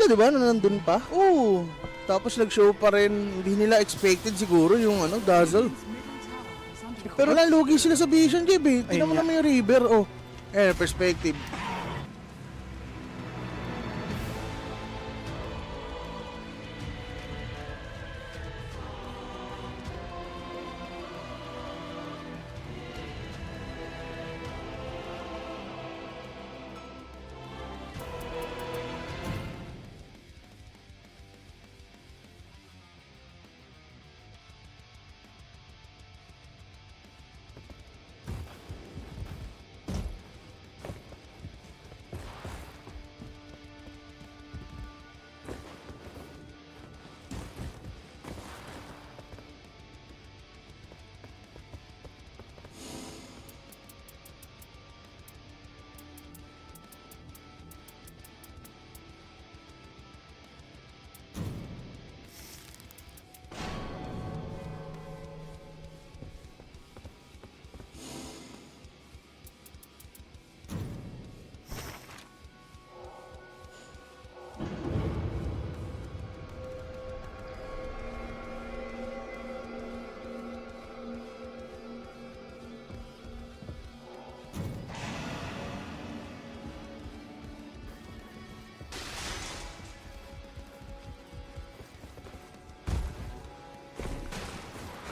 sila, di ba, na nandun pa? Oo. Tapos nag-show pa rin, hindi nila expected siguro yung dazzle. Pero wala, lugi sila sa Vision, Jib eh. Tingnan mo naman yung River, oh. Perspective.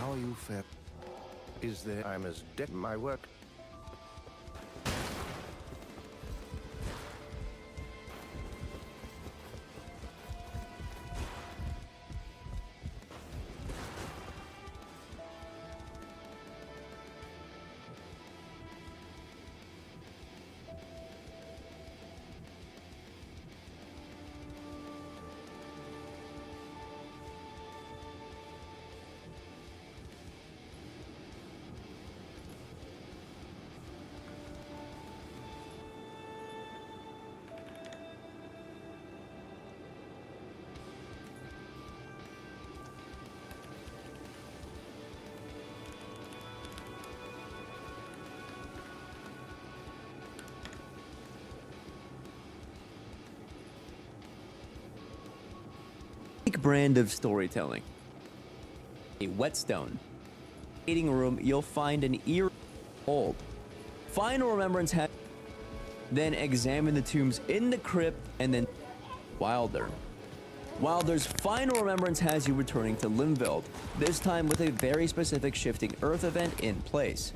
How are you fare? Is there I'm as dead my work? Brand of storytelling. A whetstone. Waiting room, you'll find an ear hold. Final remembrance has. Then examine the tombs in the crypt and then Wilder. Wilder's final remembrance has you returning to Limveld, this time with a very specific shifting earth event in place.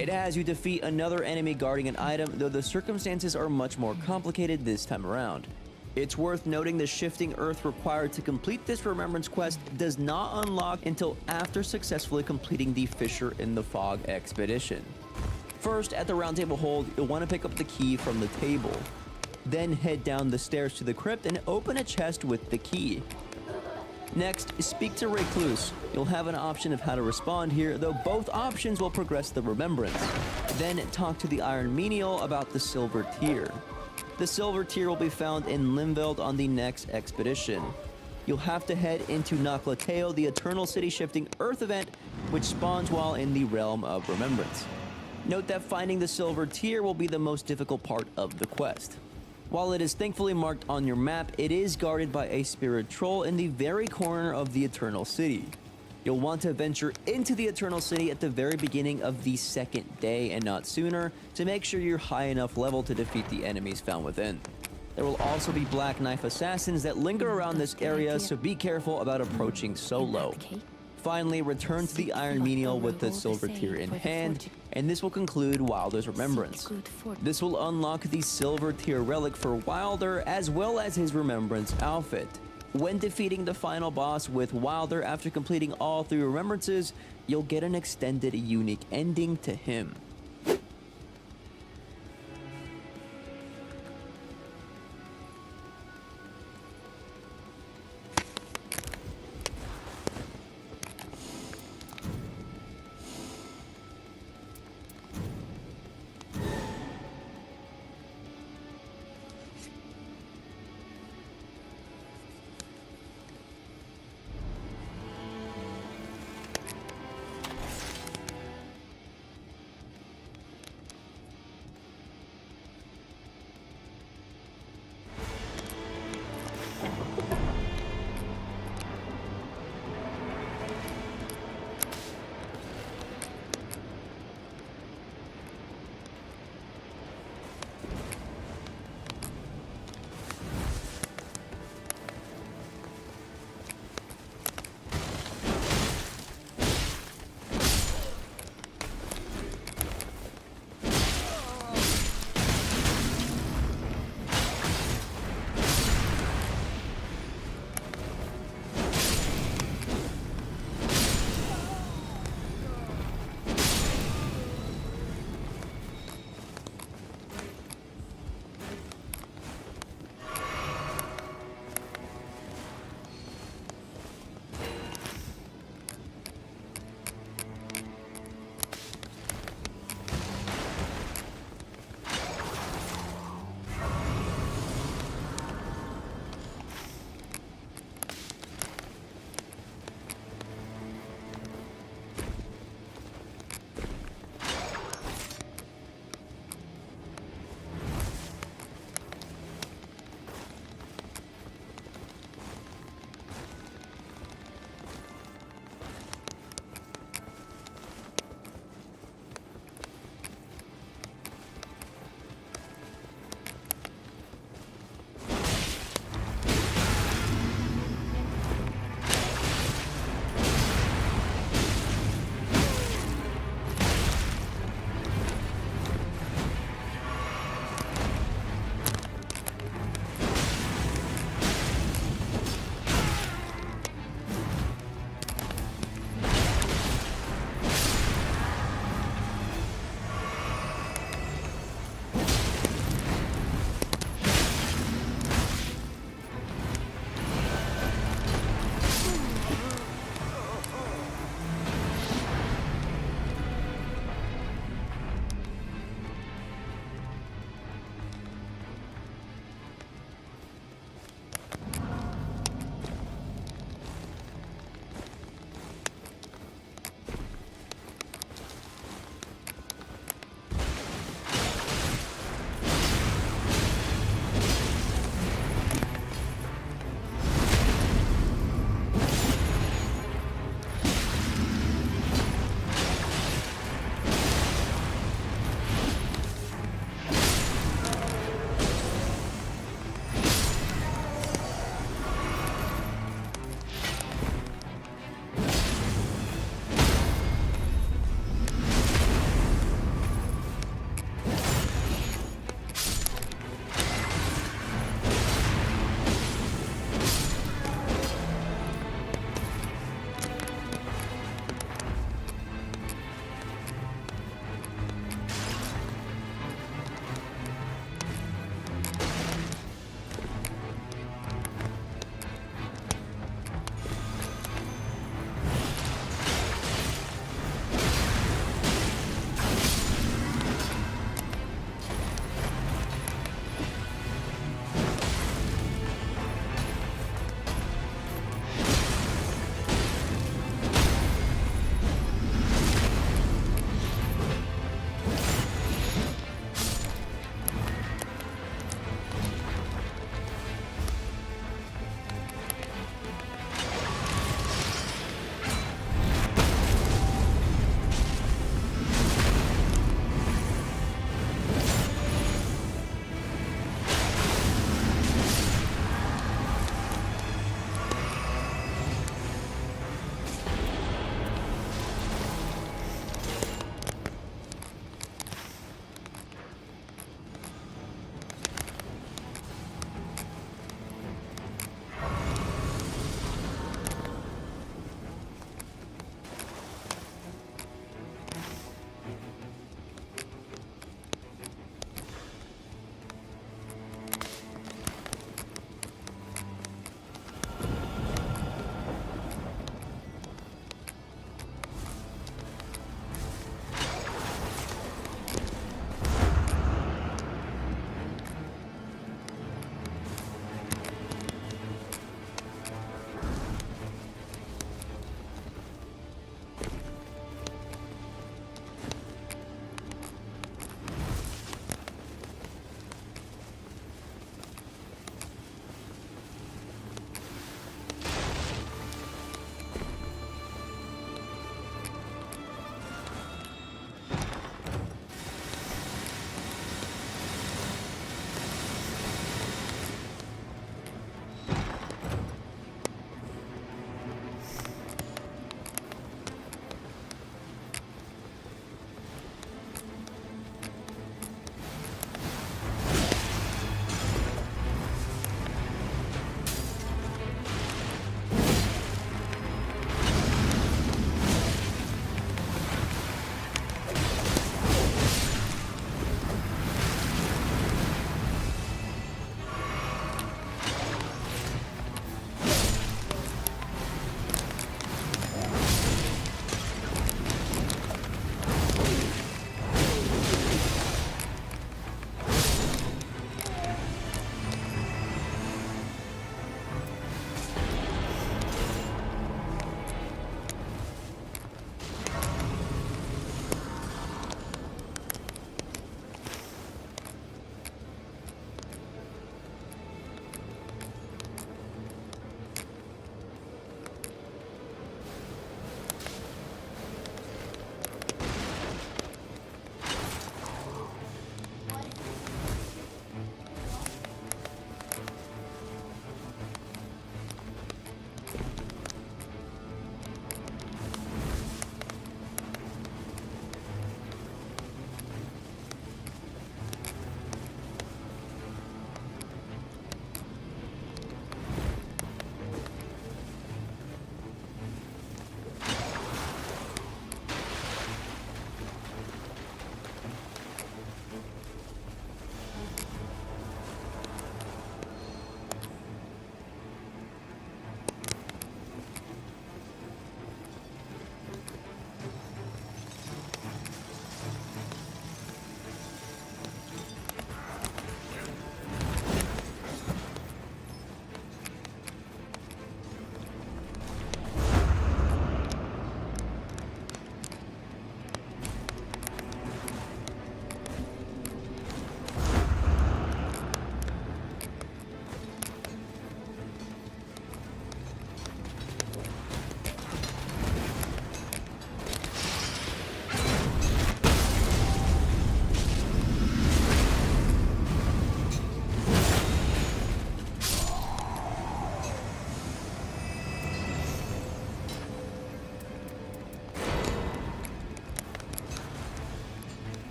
It has you defeat another enemy guarding an item, though the circumstances are much more complicated this time around. It's worth noting the shifting earth required to complete this remembrance quest does not unlock until after successfully completing the Fissure in the Fog expedition. First, at the round table hold, you'll want to pick up the key from the table. Then head down the stairs to the crypt and open a chest with the key. Next, speak to Recluse. You'll have an option of how to respond here, though both options will progress the remembrance. Then talk to the Iron Menial about the Silver Tear. The Silver Tear will be found in Limveld on the next expedition. You'll have to head into Naklateo, the Eternal City Shifting Earth event, which spawns while in the Realm of Remembrance. Note that finding the Silver Tear will be the most difficult part of the quest. While it is thankfully marked on your map, it is guarded by a spirit troll in the very corner of the Eternal City. You'll want to venture into the Eternal City at the very beginning of the second day and not sooner to make sure you're high enough level to defeat the enemies found within. There will also be Black Knife assassins that linger around this area, so be careful about approaching solo. Finally, return to the Iron Menial with the Silver Tear in hand, and this will conclude Wilder's Remembrance. This will unlock the Silver Tear relic for Wilder as well as his Remembrance outfit. When defeating the final boss with Wilder after completing all 3 remembrances, you'll get an extended unique ending to him.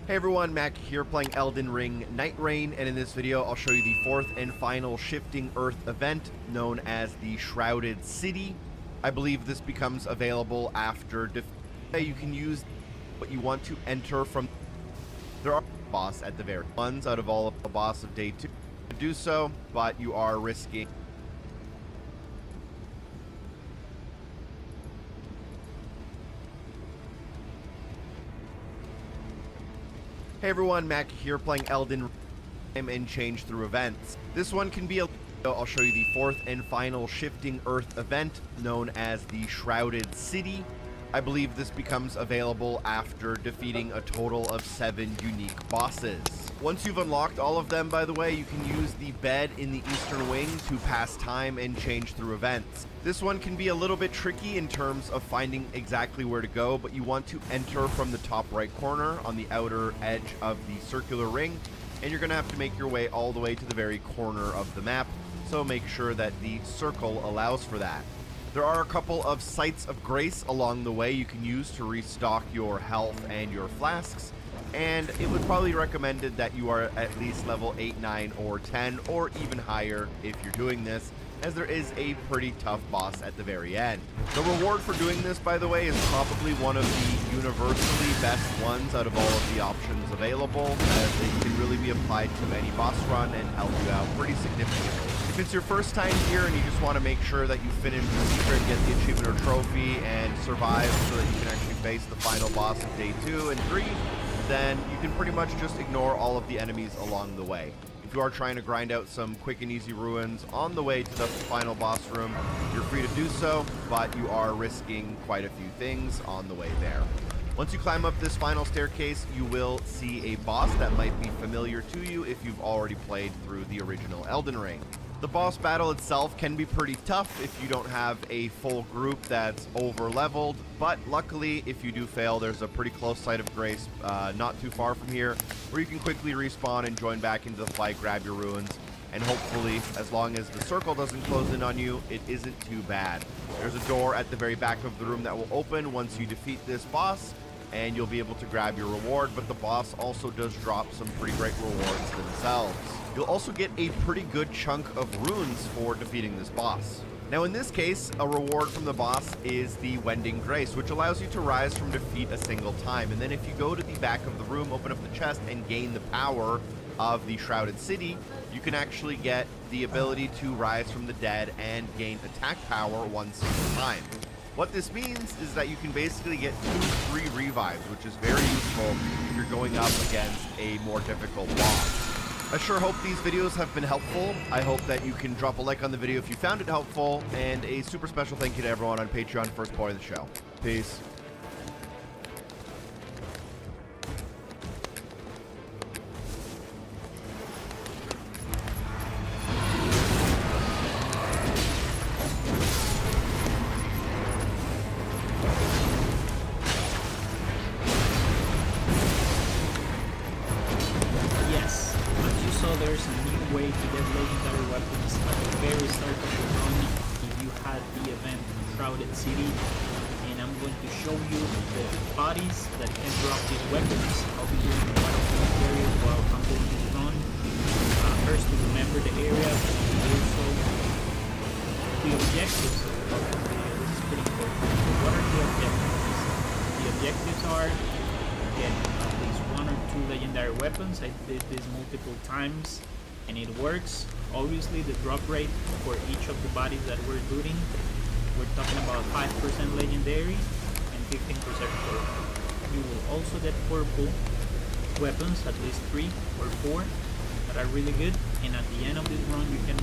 Hey everyone, Mac here playing Elden Ring Nightreign, and in this video I'll show you the fourth and final Shifting Earth event known as the Shrouded City. I believe this becomes available after you can use what you want to enter from. There are boss at the very ones out of all of the boss of day 2 to do so, but you are risking Hey everyone, Mac here playing Elden Ring and change through events. This one can be I'll show you the fourth and final Shifting Earth event known as the Shrouded City. I believe this becomes available after defeating a total of 7 unique bosses. Once you've unlocked all of them, by the way, you can use the bed in the eastern wing to pass time and change through events. This one can be a little bit tricky in terms of finding exactly where to go, but you want to enter from the top right corner on the outer edge of the circular ring, and you're going to have to make your way all the way to the very corner of the map, so make sure that the circle allows for that. There are a couple of sites of grace along the way you can use to restock your health and your flasks, and it would probably be recommended that you are at least level 8, 9, or 10, or even higher if you're doing this, as there is a pretty tough boss at the very end. The reward for doing this, by the way, is probably one of the universally best ones out of all of the options available, as it can really be applied to any boss run and help you out pretty significantly. If it's your first time here and you just want to make sure that you finish the secret, get the achievement or trophy, and survive so that you can actually face the final boss of day 2 and 3, then you can pretty much just ignore all of the enemies along the way. If you are trying to grind out some quick and easy ruins on the way to the final boss room, you're free to do so, but you are risking quite a few things on the way there. Once you climb up this final staircase, you will see a boss that might be familiar to you if you've already played through the original Elden Ring. The boss battle itself can be pretty tough if you don't have a full group that's over leveled, but luckily if you do fail, there's a pretty close site of grace not too far from here where you can quickly respawn and join back into the fight, grab your ruins, and hopefully, as long as the circle doesn't close in on you, it isn't too bad. There's a door at the very back of the room that will open once you defeat this boss, and you'll be able to grab your reward, but the boss also does drop some pretty great rewards themselves. You'll also get a pretty good chunk of runes for defeating this boss. Now in this case, a reward from the boss is the Wending Grace, which allows you to rise from defeat a single time. And then if you go to the back of the room, open up the chest, and gain the power of the Shrouded City, you can actually get the ability to rise from the dead and gain attack power one single time. What this means is that you can basically get 2 free revives, which is very useful if you're going up against a more difficult boss. I sure hope these videos have been helpful. I hope that you can drop a like on the video if you found it helpful, and a super special thank you to everyone on Patreon for supporting the show. Peace. There's a new way to get legendary weapons at the very start of the run if you had the event Shrouded City, and I'm going to show you the bodies that can drop these weapons. I'll be doing a lot of tutorials while I'm doing this run. First, to remember the area, and also the objectives of the video. This is pretty important. What are the objectives? The objectives are get at least 1 or 2 legendary weapons. I did this multiple times and it works. Obviously the drop rate for each of the bodies that we're looting, we're talking about 5% legendary and 15% purple. You will also get purple weapons, at least 3 or 4 that are really good, and at the end of this run you can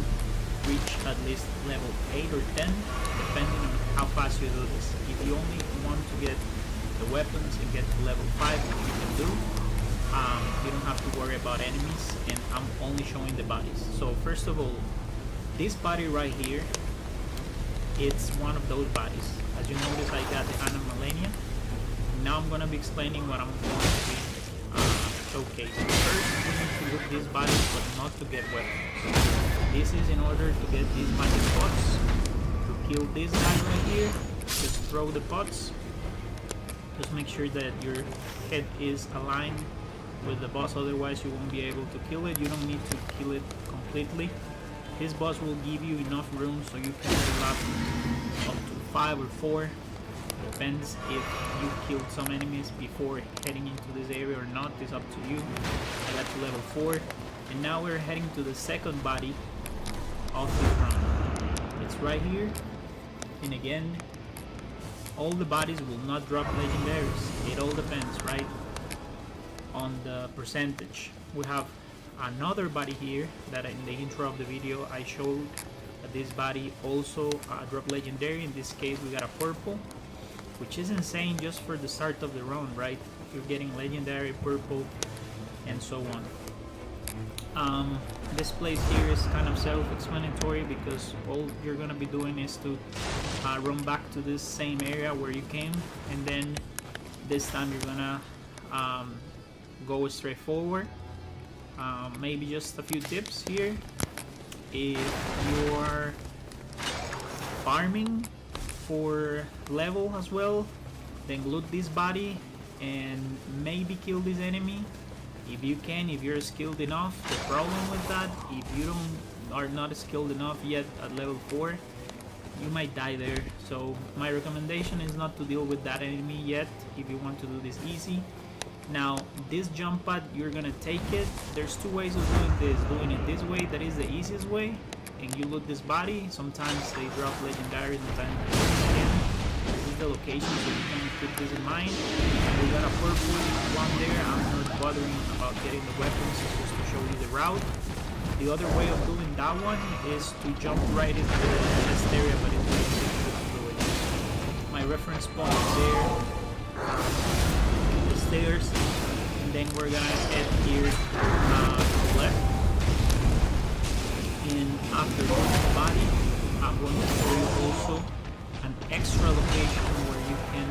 reach at least level 8 or 10 depending on how fast you do this. If you only want to get the weapons and get to level 5, which you can do, you don't have to worry about enemies, and I'm only showing the bodies. So first of all, this body right here, it's one of those bodies. As you notice, I got the Anna Millennia. Now I'm going to be explaining what I'm going to be showcasing. First, we need to loot these bodies, but not to get weapons. This is in order to get these magic pots. To kill this guy right here, just throw the pots. Just make sure that your head is aligned with the boss, otherwise you won't be able to kill it. You don't need to kill it completely. This boss will give you enough room so you can level up to 5 or 4. Depends if you killed some enemies before heading into this area or not. It's up to you. I got to level 4, and now we're heading to the second body of this run. It's right here, and again, all the bodies will not drop legendaries. It all depends, right, on the percentage. We have another body here that in the intro of the video I showed that this body also dropped legendary. In this case we got a purple, which is insane just for the start of the run, right? You're getting legendary, purple, and so on. This place here is kind of self-explanatory because all you're gonna be doing is to run back to this same area where you came, and then this time you're gonna go straight forward. Maybe just a few tips here. If you're farming for level as well, then loot this body and maybe kill this enemy if you can, if you're skilled enough. The problem with that, if you are not skilled enough yet at level 4, you might die there. So my recommendation is not to deal with that enemy yet if you want to do this easy. Now this jump pad, you're gonna take it. There's two ways of doing this. Doing it this way, that is the easiest way, and you loot this body. Sometimes they drop legendaries, sometimes they don't. This is the location, so you can keep this in mind. We got a purple one there. I'm not bothering about getting the weapons, it's just to show you the route. The other way of doing that one is to jump right into the next area, but it's really difficult to do it. My reference point is there. The stairs, and then we're gonna head here to the left. And after going to the body, I'm going to show you also an extra location where you can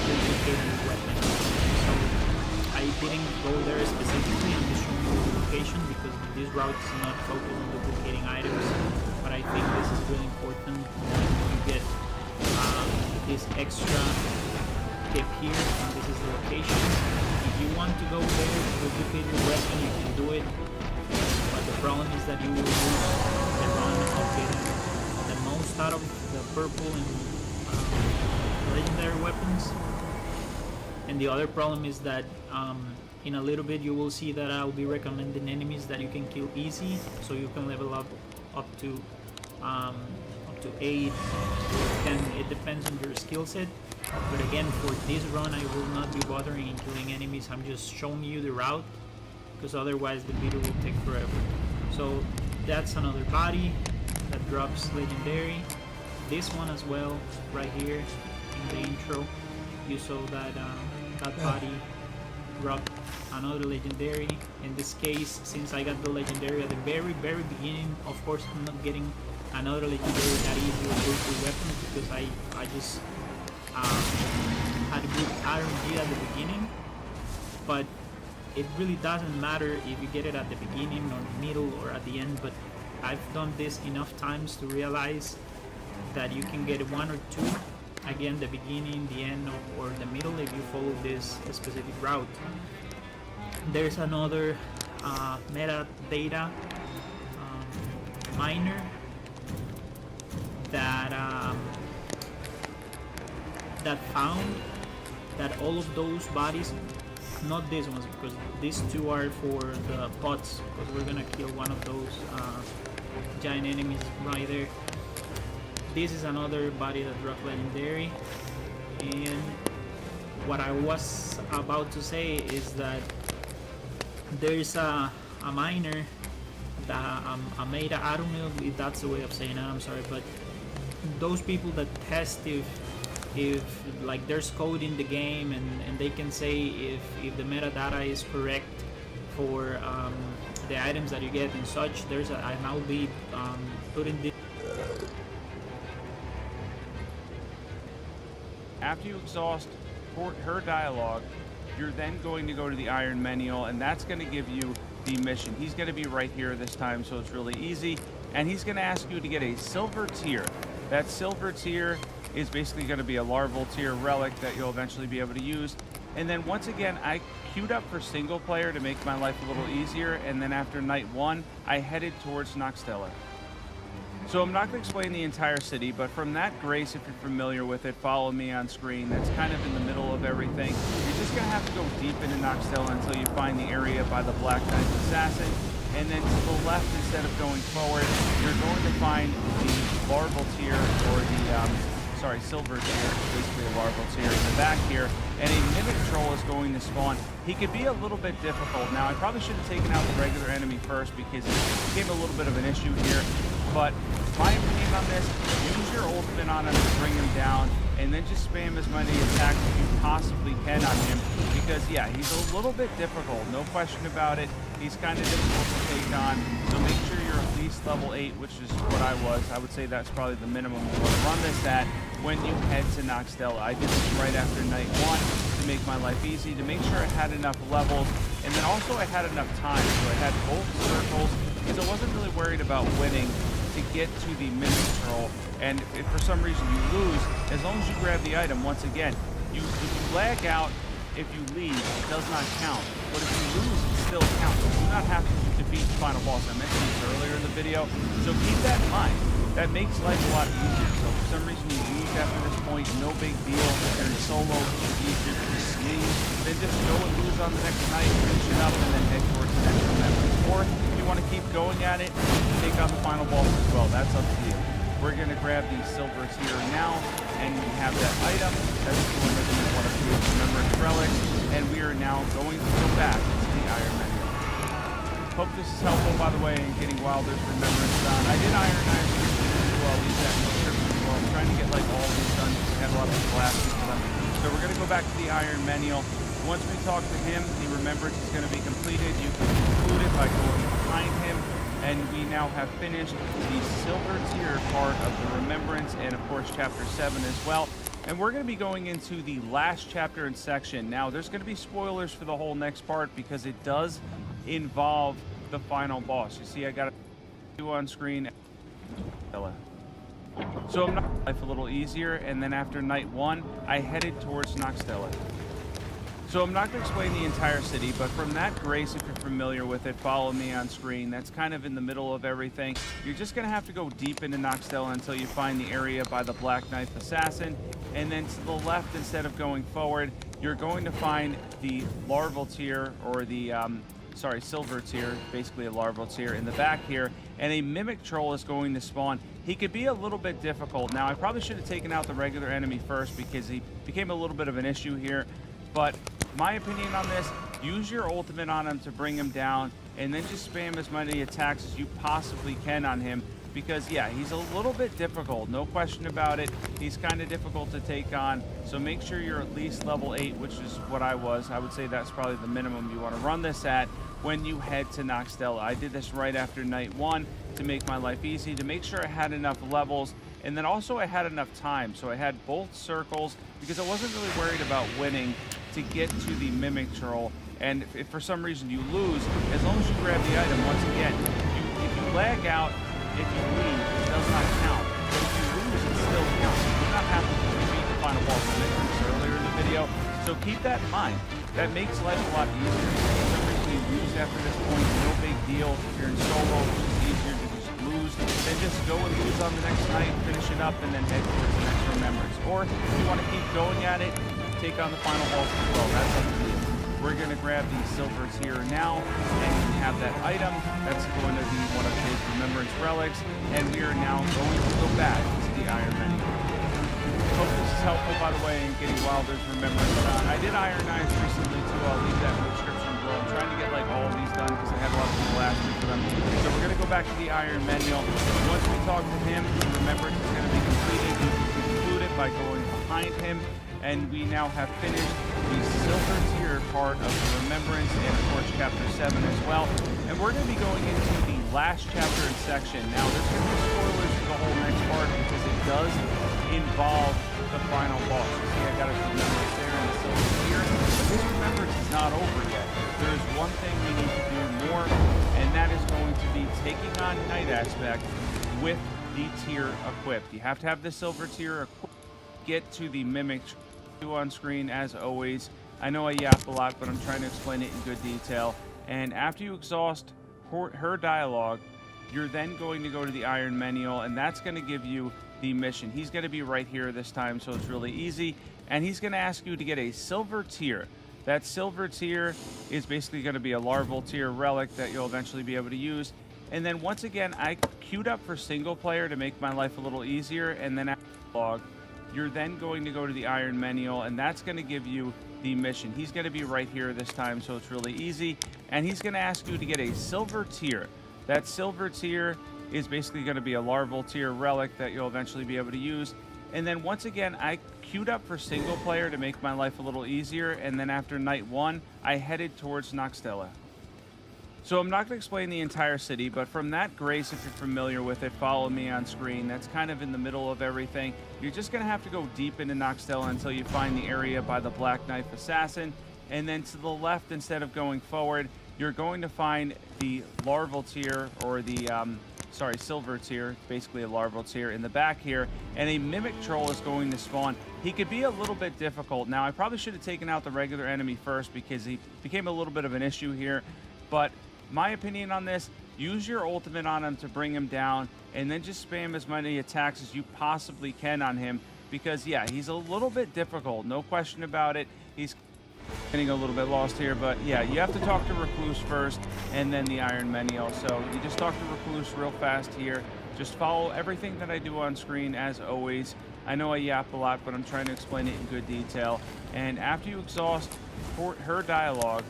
duplicate your weapon. So I didn't go there specifically, I'm just showing you the location because this route is not focused on duplicating items, but I think this is really important that you get this extra tip here, and this is the location. If you want to go there to duplicate your weapon, you can do it, but the problem is that you will lose the run of getting the most out of the purple and legendary weapons. And the other problem is that in a little bit you will see that I'll be recommending enemies that you can kill easy, so you can level up to 8 or 10. It depends on your skill set. But again, for this run I will not be bothering in killing enemies. I'm just showing you the route because otherwise the video will take forever. So that's another body that drops legendary. This one as well, right here in the intro, you saw that that body dropped another legendary. In this case, since I got the legendary at the very beginning, of course I'm not getting another legendary that easy with those two weapons because I just had a good RNG at the beginning. But it really doesn't matter if you get it at the beginning or middle or at the end, but I've done this enough times to realize that you can get 1 or 2, again the beginning, the end, or the middle if you follow this specific route. There's another metadata miner that that found that all of those bodies, not these ones because these two are for the pots, because we're gonna kill one of those giant enemies right there. This is another body that dropped legendary, and what I was about to say is that there's a miner that a meta, I don't know if that's the way of saying it, I'm sorry, but those people that test if like there's code in the game and they can say if the metadata is correct for the items that you get and such. There's and I'll be putting this. After you exhaust her dialogue, you're then going to go to the Iron Manual, and that's going to give you the mission. He's going to be right here this time, so it's really easy. And he's going to ask you to get a silver tier. That silver tier is basically going to be a larval tier relic that you'll eventually be able to use. And then once again, I queued up for single player to make my life a little easier. And then after night 1, I headed towards Noxtella. So I'm not going to explain the entire city, but from that grace, if you're familiar with it, follow me on screen. That's kind of in the middle of everything. You're just going to have to go deep into Noxtella until you find the area by the Black Knight Assassin. And then to the left, instead of going forward, you're going to find the larval tier, or the, silver tier, basically a larval tier in the back here. And a mimic troll is going to spawn. He could be a little bit difficult. Now, I probably should have taken out the regular enemy first because it became a little bit of an issue here. But my opinion on this, use your ultimate on him to bring him down, and then just spam as many attacks as you possibly can on him. Because, yeah, he's a little bit difficult, no question about it. He's kind of difficult to take on, so make sure you're at least level 8, which is what I was. I would say that's probably the minimum you want to run this at when you head to Noxtella. I did this right after night 1 to make my life easy, to make sure I had enough levels, and then also I had enough time, so I had both circles, because I wasn't really worried about winning to get to the mimic troll. And if for some reason you lose, as long as you grab the item, once again, if you lag out, if you leave, it does not count. But if you lose, it still counts. You do not have to defeat the final boss. I mentioned this earlier in the video, so keep that in mind. That makes life a lot easier. So if for some reason you lose after this point, no big deal. If you're in solo, it's easier to just leave. Then just go and lose on the next night, finish it up, and then head towards the next remembrance. Or if you want to keep going at it, take on the final boss as well. That's up to you. We're going to grab the silver tier now, and we have that item. That's the one that we want to do, remembrance relics, and we are now going to go back to the Iron Menu. Hope this is helpful, by the way, in getting Wilder's remembrance done. I did Iron Knives recently, so I'll leave that in the description below. I'm trying to get like all these done because I had a lot of people asking for them. So we're going to go back to the Iron Menu. Once we talk to him, the remembrance is going to be completed. You can conclude it by going behind him. And we now have finished the silver tier part of the remembrance, and of course chapter 7 as well. And we're going to be going into the last chapter and section. Now there's going to be spoilers for the whole next part because it does involve the final boss. You see, I got two on screen. So I'm not life a little easier, and then after night 1, I headed towards Noxtella. So I'm not going to explain the entire city, but from that grace, if you're familiar with it, follow me on screen. That's kind of in the middle of everything. You're just going to have to go deep into Noxtella until you find the area by the Black Knight Assassin. And then to the left, instead of going forward, you're going to find the larval tier, or the, silver tier, basically a larval tier in the back here. And a mimic troll is going to spawn. He could be a little bit difficult. Now, I probably should have taken out the regular enemy first because he became a little bit of an issue here. But my opinion on this, use your ultimate on him to bring him down, and then just spam as many attacks as you possibly can on him. Because, yeah, he's a little bit difficult, no question about it. He's kind of difficult to take on, so make sure you're at least level 8, which is what I was. I would say that's probably the minimum you want to run this at when you head to Noxtella. I did this right after night 1 to make my life easy, to make sure I had enough levels, and then also I had enough time. So I had both circles because I wasn't really worried about winning to get to the mimic troll. And if for some reason you lose, as long as you grab the item, once again, if you lag out, if you leave, it does not count. But if you lose, it still counts. You do not have to defeat the final boss. I mentioned this earlier in the video. So keep that in mind. That makes life a lot easier. For some reason you lose after this point, no big deal. If you're in solo, it's easier to just lose. Then just go and lose on the next night, finish it up, and then head towards the next remembrance. Or if you want to keep going at it, take on the final boss as well. That's up to you. We're going to grab the silver tier now, and we have that item. That's going to be one of his remembrance relics, and we are now going to go back to the Iron Menu. Hope this is helpful, by the way, in getting Wilder's remembrance done. I did Iron Knives recently, too. I'll leave that in the description below. I'm trying to get like all of these done because I had a lot of people asking for them. So we're going to go back to the Iron Menu. Once we talk to him, the remembrance is going to be completed. You can conclude it by going behind him. And we now have finished the silver tier part of the remembrance, and of course chapter 7 as well. And we're going to be going into the last chapter and section. Now there's going to be spoilers for the whole next part because it does involve the final boss. You see, I got a remembrance there in the silver tier, but this remembrance is not over yet. There's one thing we need to do more, and that is going to be taking on Night Aspect with the tier equipped. You have to have the silver tier equipped. Get to the mimic on screen as always. I know I yap a lot, but I'm trying to explain it in good detail. And after you exhaust her dialogue, you're then going to go to the Iron Manual, and that's going to give you the mission. He's going to be right here this time, so it's really easy. And he's going to ask you to get a silver tier. That silver tier is basically going to be a larval tier relic that you'll eventually be able to use. And then once again, I queued up for single player to make my life a little easier. And then after dialogue, you're then going to go to the Iron Manual, and that's going to give you the mission. He's going to be right here this time, so it's really easy. And he's going to ask you to get a silver tier. That silver tier is basically going to be a larval tier relic that you'll eventually be able to use. And then once again, I queued up for single player to make my life a little easier. And then after night 1, I headed towards Noxtella. So I'm not going to explain the entire city, but from that grace, if you're familiar with it, follow me on screen. That's kind of in the middle of everything. You're just going to have to go deep into Noxtella until you find the area by the Black Knife Assassin. And then to the left, instead of going forward, you're going to find the larval tier, or the silver tier, basically a larval tier in the back here, and a mimic troll is going to spawn. He could be a little bit difficult. Now, I probably should have taken out the regular enemy first because he became a little bit of an issue here, but my opinion on this, use your ultimate on him to bring him down, and then just spam as many attacks as you possibly can on him, because yeah, he's a little bit difficult, no question about it. He's getting a little bit lost here, but yeah, you have to talk to Recluse first and then the Iron Manual. So you just talk to Recluse real fast here. Just follow everything that I do on screen as always. I know I yap a lot, but I'm trying to explain it in good detail. And after you exhaust her dialogue,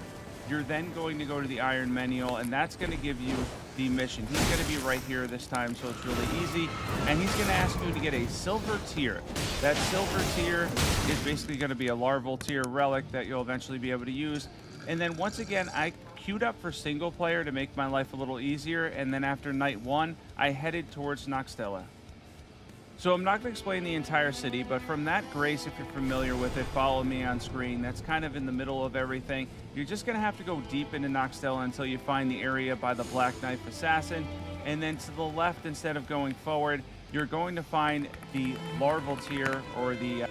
you're then going to go to the Iron Manual, and that's going to give you the mission. He's going to be right here this time, so it's really easy. And he's going to ask you to get a silver tier. That silver tier is basically going to be a larval tier relic that you'll eventually be able to use. And then once again, I queued up for single player to make my life a little easier. And then after night 1, I headed towards Noxtella. So I'm not going to explain the entire city, but from that grace, if you're familiar with it, follow me on screen. That's kind of in the middle of everything. You're just going to have to go deep into Noxtella until you find the area by the Black Knife Assassin. And then to the left, instead of going forward, you're going to find the larval tier, or the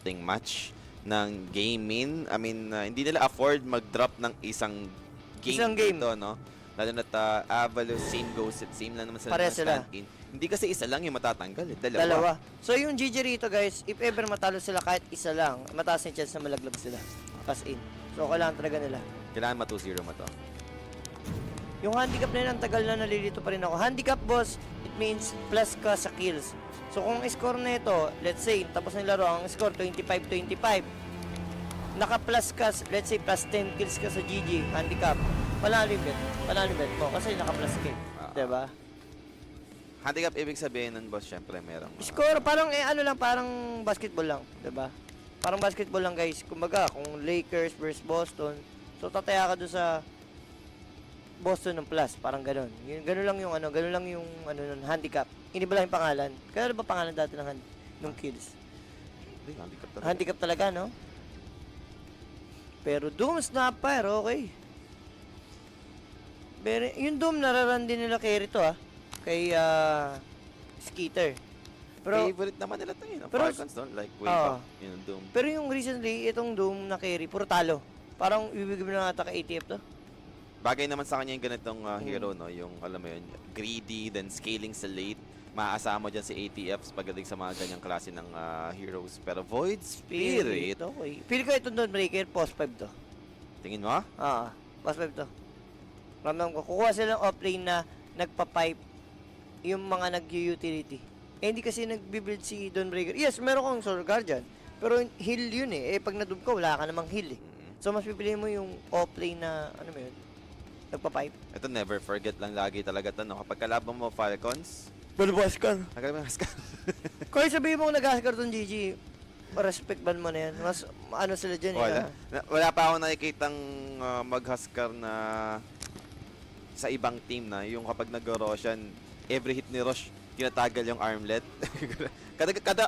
counting match ng gaming. I mean, hindi nila afford mag-drop ng isang Isang game. dito, no? Lalo na Avalos, same goes it, same lang naman sila Pareha ng sila. stand-in. Hindi kasi isa lang yung matatanggal, eh. Dalawa. Dalawa. So yung GG rito guys, if ever matalo sila kahit isa lang, mataas yung chance na malaglag sila. As in. So kailangan talaga nila. Kailangan ma-2-0 mo to. Yung handicap na yun, ang tagal na nalilito pa rin ako. Handicap boss, it means plus ka sa kills. So kung score na ito, let's say, tapos ng laro, ang score 25-25. Naka-plus ka, let's say plus 10 kills ka sa GG, handicap. Panalo yung bet mo kasi naka-plus ka. Diba? Handicap ibig sabihin nun, boss, syempre merong... Score, parang ano lang, parang basketball lang, 'di ba? Parang basketball lang, guys. Kumbaga, kung Lakers versus Boston, so tataya ka doon sa Boston ng plus, parang ganoon. Ganoon lang yung nun, handicap. Hindi ba lang yung pangalan? Kaya ano ba pangalan dati ng kills? Hindi, handicap talaga. Handicap talaga, no? Pero Doom Snapper, okay. Pero yung Doom nararan din nila kay Rito, kay Skeeter. Pero favorite naman nila ito, yun. pero- Falcons don't like way Oo. back, yun, Doom. Pero yung recently, itong Doom na carry, puro talo. Parang ibigay mo na ata kay ATF to. Bagay naman sa kanya yung ganitong hero, no? Yung, alam mo yun, greedy, then scaling sa late. Maaasama mo dyan si ATFs pagdating sa mga ganyang klase ng heroes. Pero Void Spirit, Okay. Feel ko itong Dawnbreaker, post 5 to. tingin mo? Post 5 to. Ramdam ko, kukuha silang offlane na nagpa-pipe yung mga nag-utility. Eh, hindi kasi nag-build si Dawnbreaker. Yes, meron kang Soul Guardian. Pero heal yun eh. Eh, pag nadub ka, wala ka namang heal eh. So, mas pipiliin mo yung offlane na, ano mo yun? Nagpa-pipe. Ito, never forget lang lagi talaga ito, no? Kapag kalaban mo Falcons, Balbaskar. nagkalaban ka. Kung sabihin mo nag-askar tong GG, respect ban mo na yan. Mas, ano sila dyan Wala. eh. Wala pa ako nakikitang mag-huskar na sa ibang team na yung kapag nag-Roshan, every hit ni Rosh, tinatagal yung armlet.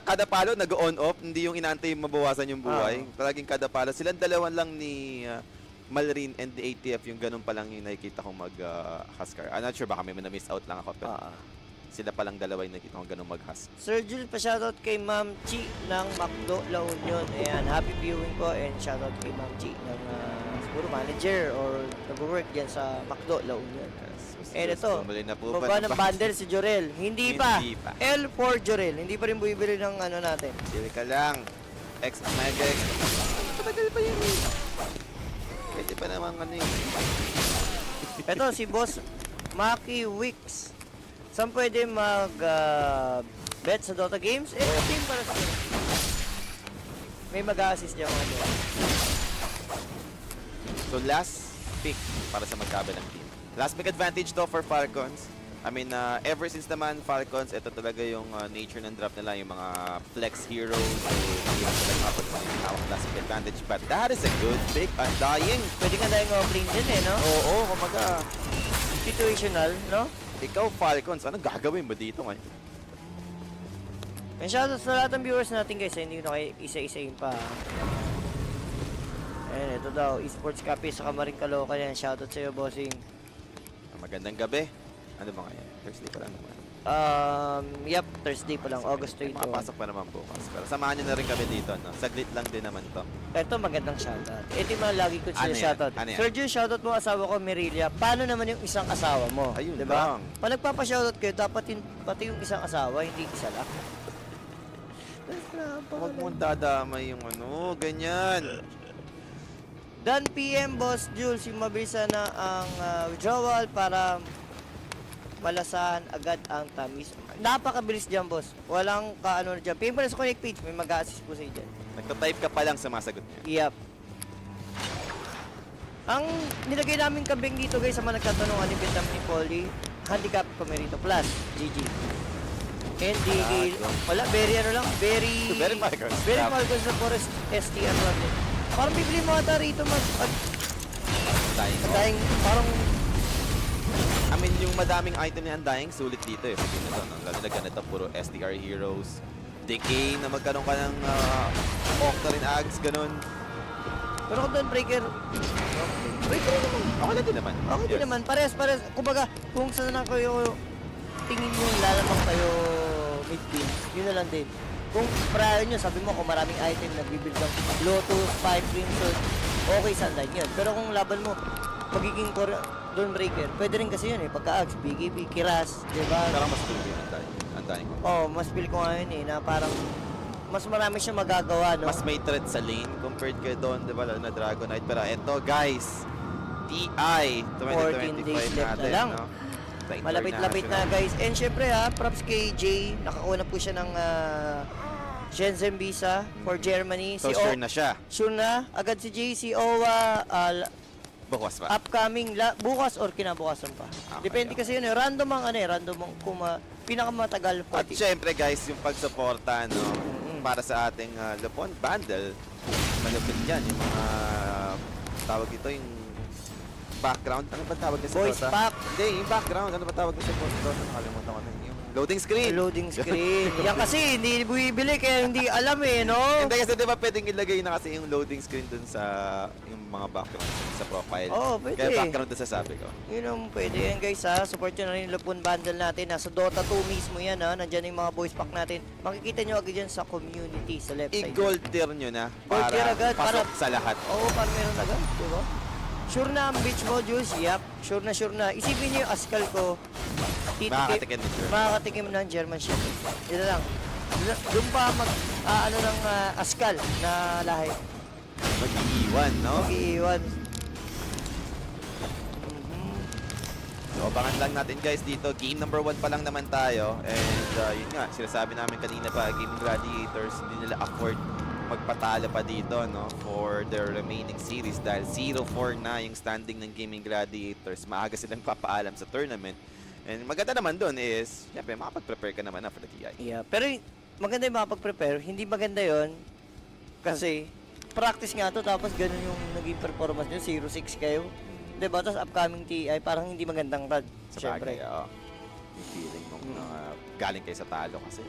kada palo nag-on off, hindi yung inaantay yung mabawasan yung buhay. Talagang kada palo. Silang dalawan lang ni Malrin and the ATF yung ganun pa lang yung nakikita kong mag-huskar. I'm not sure, baka may na-miss out lang ako. Pero sila pa lang dalawa yung nakikita kong ganun mag-husk. Sir Jules, pa-shoutout kay Ma'am Chi ng Macdo, La Union. Ayan, happy viewing ko and shoutout kay Ma'am Chi ng siguro manager or nag-work dyan sa Macdo, La Union. And ito, Bumili na po baba ng bundle si Jorel. Hindi pa. Hindi pa. L for Jorel. Hindi pa rin bumibili ng ano natin. Sili ka lang. Mega X. Matagal pa yun eh. Pwede pa naman ano eh. Ito, si Boss Maki Wicks. Saan pwede bet sa Dota games? Team para sa akin. May mag-a-assist dyan mga dyan. So last pick para sa magkabilang team. Last pick advantage to for Falcons. I mean, ever since naman Falcons, ito talaga yung nature ng draft nila, yung mga flex heroes. So, hindi lang talaga kapag yung hawak last pick advantage. But that is a good pick. Undying. Pwede ka dahil offlane din eh, no? Oo, kumaga. Situational, no? Ikaw, Falcons, anong gagawin mo dito ngayon? And shoutout sa lahat ng viewers natin guys, hindi ko na kayo isa-isayin pa. Ayan, ito daw, Esports Cafe sa Kamaring Caloocan yan. Shoutout sa'yo, bossing. Magandang gabi. Ano ba ngayon? Thursday pa lang naman. Yep, Thursday pa lang, August 22. Makapasok pa naman bukas. Pero samahan nyo na rin kami dito, no? Saglit lang din naman to. Ito, magandang shoutout. Ito yung mga lagi ko Ano sila yan? shoutout. Ano yan? Sir Gio, shoutout mo asawa ko, Merilia. Paano naman yung isang asawa mo? Ayun diba? lang. Pag nagpapa-shoutout kayo, dapat pati yung isang asawa, hindi isa lang. Huwag mong dadamay yung ano, ganyan. Dan PM, Boss Jules, yung mabilisan na ang withdrawal para malasahan agad ang tamis. Napakabilis dyan, boss. Walang kaano na dyan. PM pa sa connect page, may mag-assist po sa'yo dyan. Nagta-type ka pa lang, sumasagot niya. Yep. Ang nilagay namin kambing dito guys sa mga nagtatanong ano yung ni Polly, handicap Comerito Plus, GG. And wala, very ano lang, very Falcons. Very Falcons sa Forest STR lang din. Parang bibili mo ata rito dahil parang I mean, yung madaming item ni Undying, sulit dito eh. Sabi na to, no? Lalo na ganito, puro SDR heroes. Decay na magkaroon ka ng Octarine Ags, ganun. pero kung doon breaker naman. Okay na din naman. Okay din naman. Pares. Kumbaga, kung saan na kayo tingin nyo lalamang kayo mid-game, yun na lang din. Kung prior nyo, sabi mo kung maraming item na bibuild ng Lotus, Fire Crimson, okay sunlight yun. Pero kung laban mo, magiging Dawnbreaker, pwede rin kasi yun eh. Pagka-Axe, BKB, Kiras, diba? Parang mas tuloy ang dahil ko. Oh, mas feel ko nga yun eh, na parang mas marami siya magagawa, no? Mas may threat sa lane compared kay doon, di ba? Lalo na Dragonite. Pero eto, guys, TI 14 days 2025 left natin, na lang. no? Tight Malapit-lapit na guys. And syempre props kay Jay. Nakakuha na po siya ng Shenzhen visa for Germany. So, sure na siya. Sure na. Agad si Jay, si Owa, Bukas pa. upcoming, bukas or kinabukasan pa. Okay, Depende kasi yun eh. Random ang random ang pinakamatagal At syempre guys, yung pagsuporta, no? Para sa ating Lupon Bundle, malapit yan. Yung mga, tawag ito, yung background. Ano ba tawag niya sa Voice Dota? pack. Hindi, yung background. Ano ba tawag niya sa Dota? Nakalimutan ko na. Yung loading screen. Loading screen. Yan kasi hindi bumibili kaya hindi alam eh, no? Hindi kasi diba pwedeng ilagay na kasi yung loading screen dun sa yung mga background sa profile. Oo, pwede. Kaya background dun sa sabi ko. Yun ang pwede yan guys Support nyo na rin yung Lupon Bundle natin. Nasa Dota 2 mismo yan Nandyan yung mga voice pack natin. Makikita nyo agad yan sa community sa left side. I-gold tier nyo na Gold tier agad, pasok sa lahat. Oo, para meron agad, di ba? Sure na ang beach modules, yep. Sure na, sure na. Isipin nyo yung Askal ko. Makakatikim ng German. Makakatikim ng German Shepherd. Yun na lang. Doon pa ng Askal na lahi. Mag-iiwan, no? Mag-iiwan. So, abangan lang natin guys dito. Game number 1 pa lang naman tayo. And yun nga, sinasabi namin kanina pa, Gaming Gladiators, hindi nila afford magpatalo pa dito, no? For their remaining series. Dahil 0-4 na yung standing ng Gaming Gladiators. Maaga silang papaalam sa tournament. And maganda naman doon is, syempre, makapag-prepare ka naman na for the TI. Yeah, pero maganda yung makapag-prepare. Hindi maganda yon kasi practice nga to tapos ganun yung naging performance nyo, 0-6 kayo. Diba? Tapos upcoming TI, parang hindi magandang rad. Sa bagay, oo. Yung feeling mo na galing kayo sa talo kasi.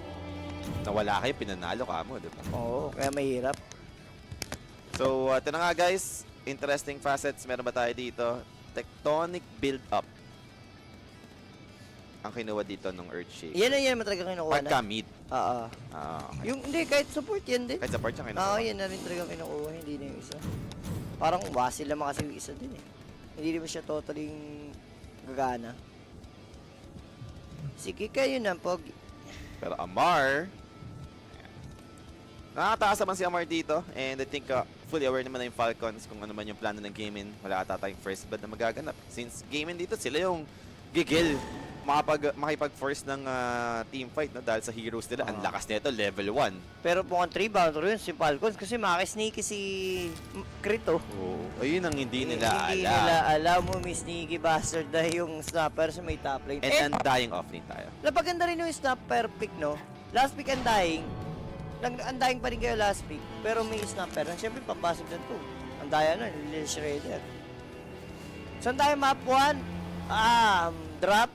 Nawala kayo, pinanalo ka mo, diba? Oo, kaya mahirap. So, ito na nga guys. Interesting facets. Meron ba tayo dito? Tectonic build-up. Ang kinuha dito ng Earthshake. Yan na talaga kinukuha na. Pagka mid. Oo. Okay. Yung, hindi, kahit support yan din. Kahit sa part siya kinuha. Oo, yan na rin talaga kinukuha, hindi na yung isa. Parang wasil naman kasi yung isa din eh. Hindi naman siya totally gagana. Sige kayo na, Pogi. Pero Amar, nakakataas naman si Amar dito. And I think fully aware naman na yung Falcons kung ano man yung plano ng Gaming. Wala ata tayong first blood na magaganap. Since Gaming dito, sila yung gigil makipag-force ng team fight, no? Dahil sa heroes nila, ang lakas nito, level 1. Pero mukhang 3 bouncer yun si Falcons kasi makaka-sneaky si Krito. Oo. Ayun ang hindi nila Hindi alam. nila alam mo, may sneaky bastard dahil yung snapper sa may top lane. And undying offlane tayo. Napaganda rin yung snapper pick, no? Last pick undying. Undying pa rin kayo last pick. Pero may snapper. Siyempre, papasok na to. Undying na, Lil Shredder. Saan tayo map 1? Drop.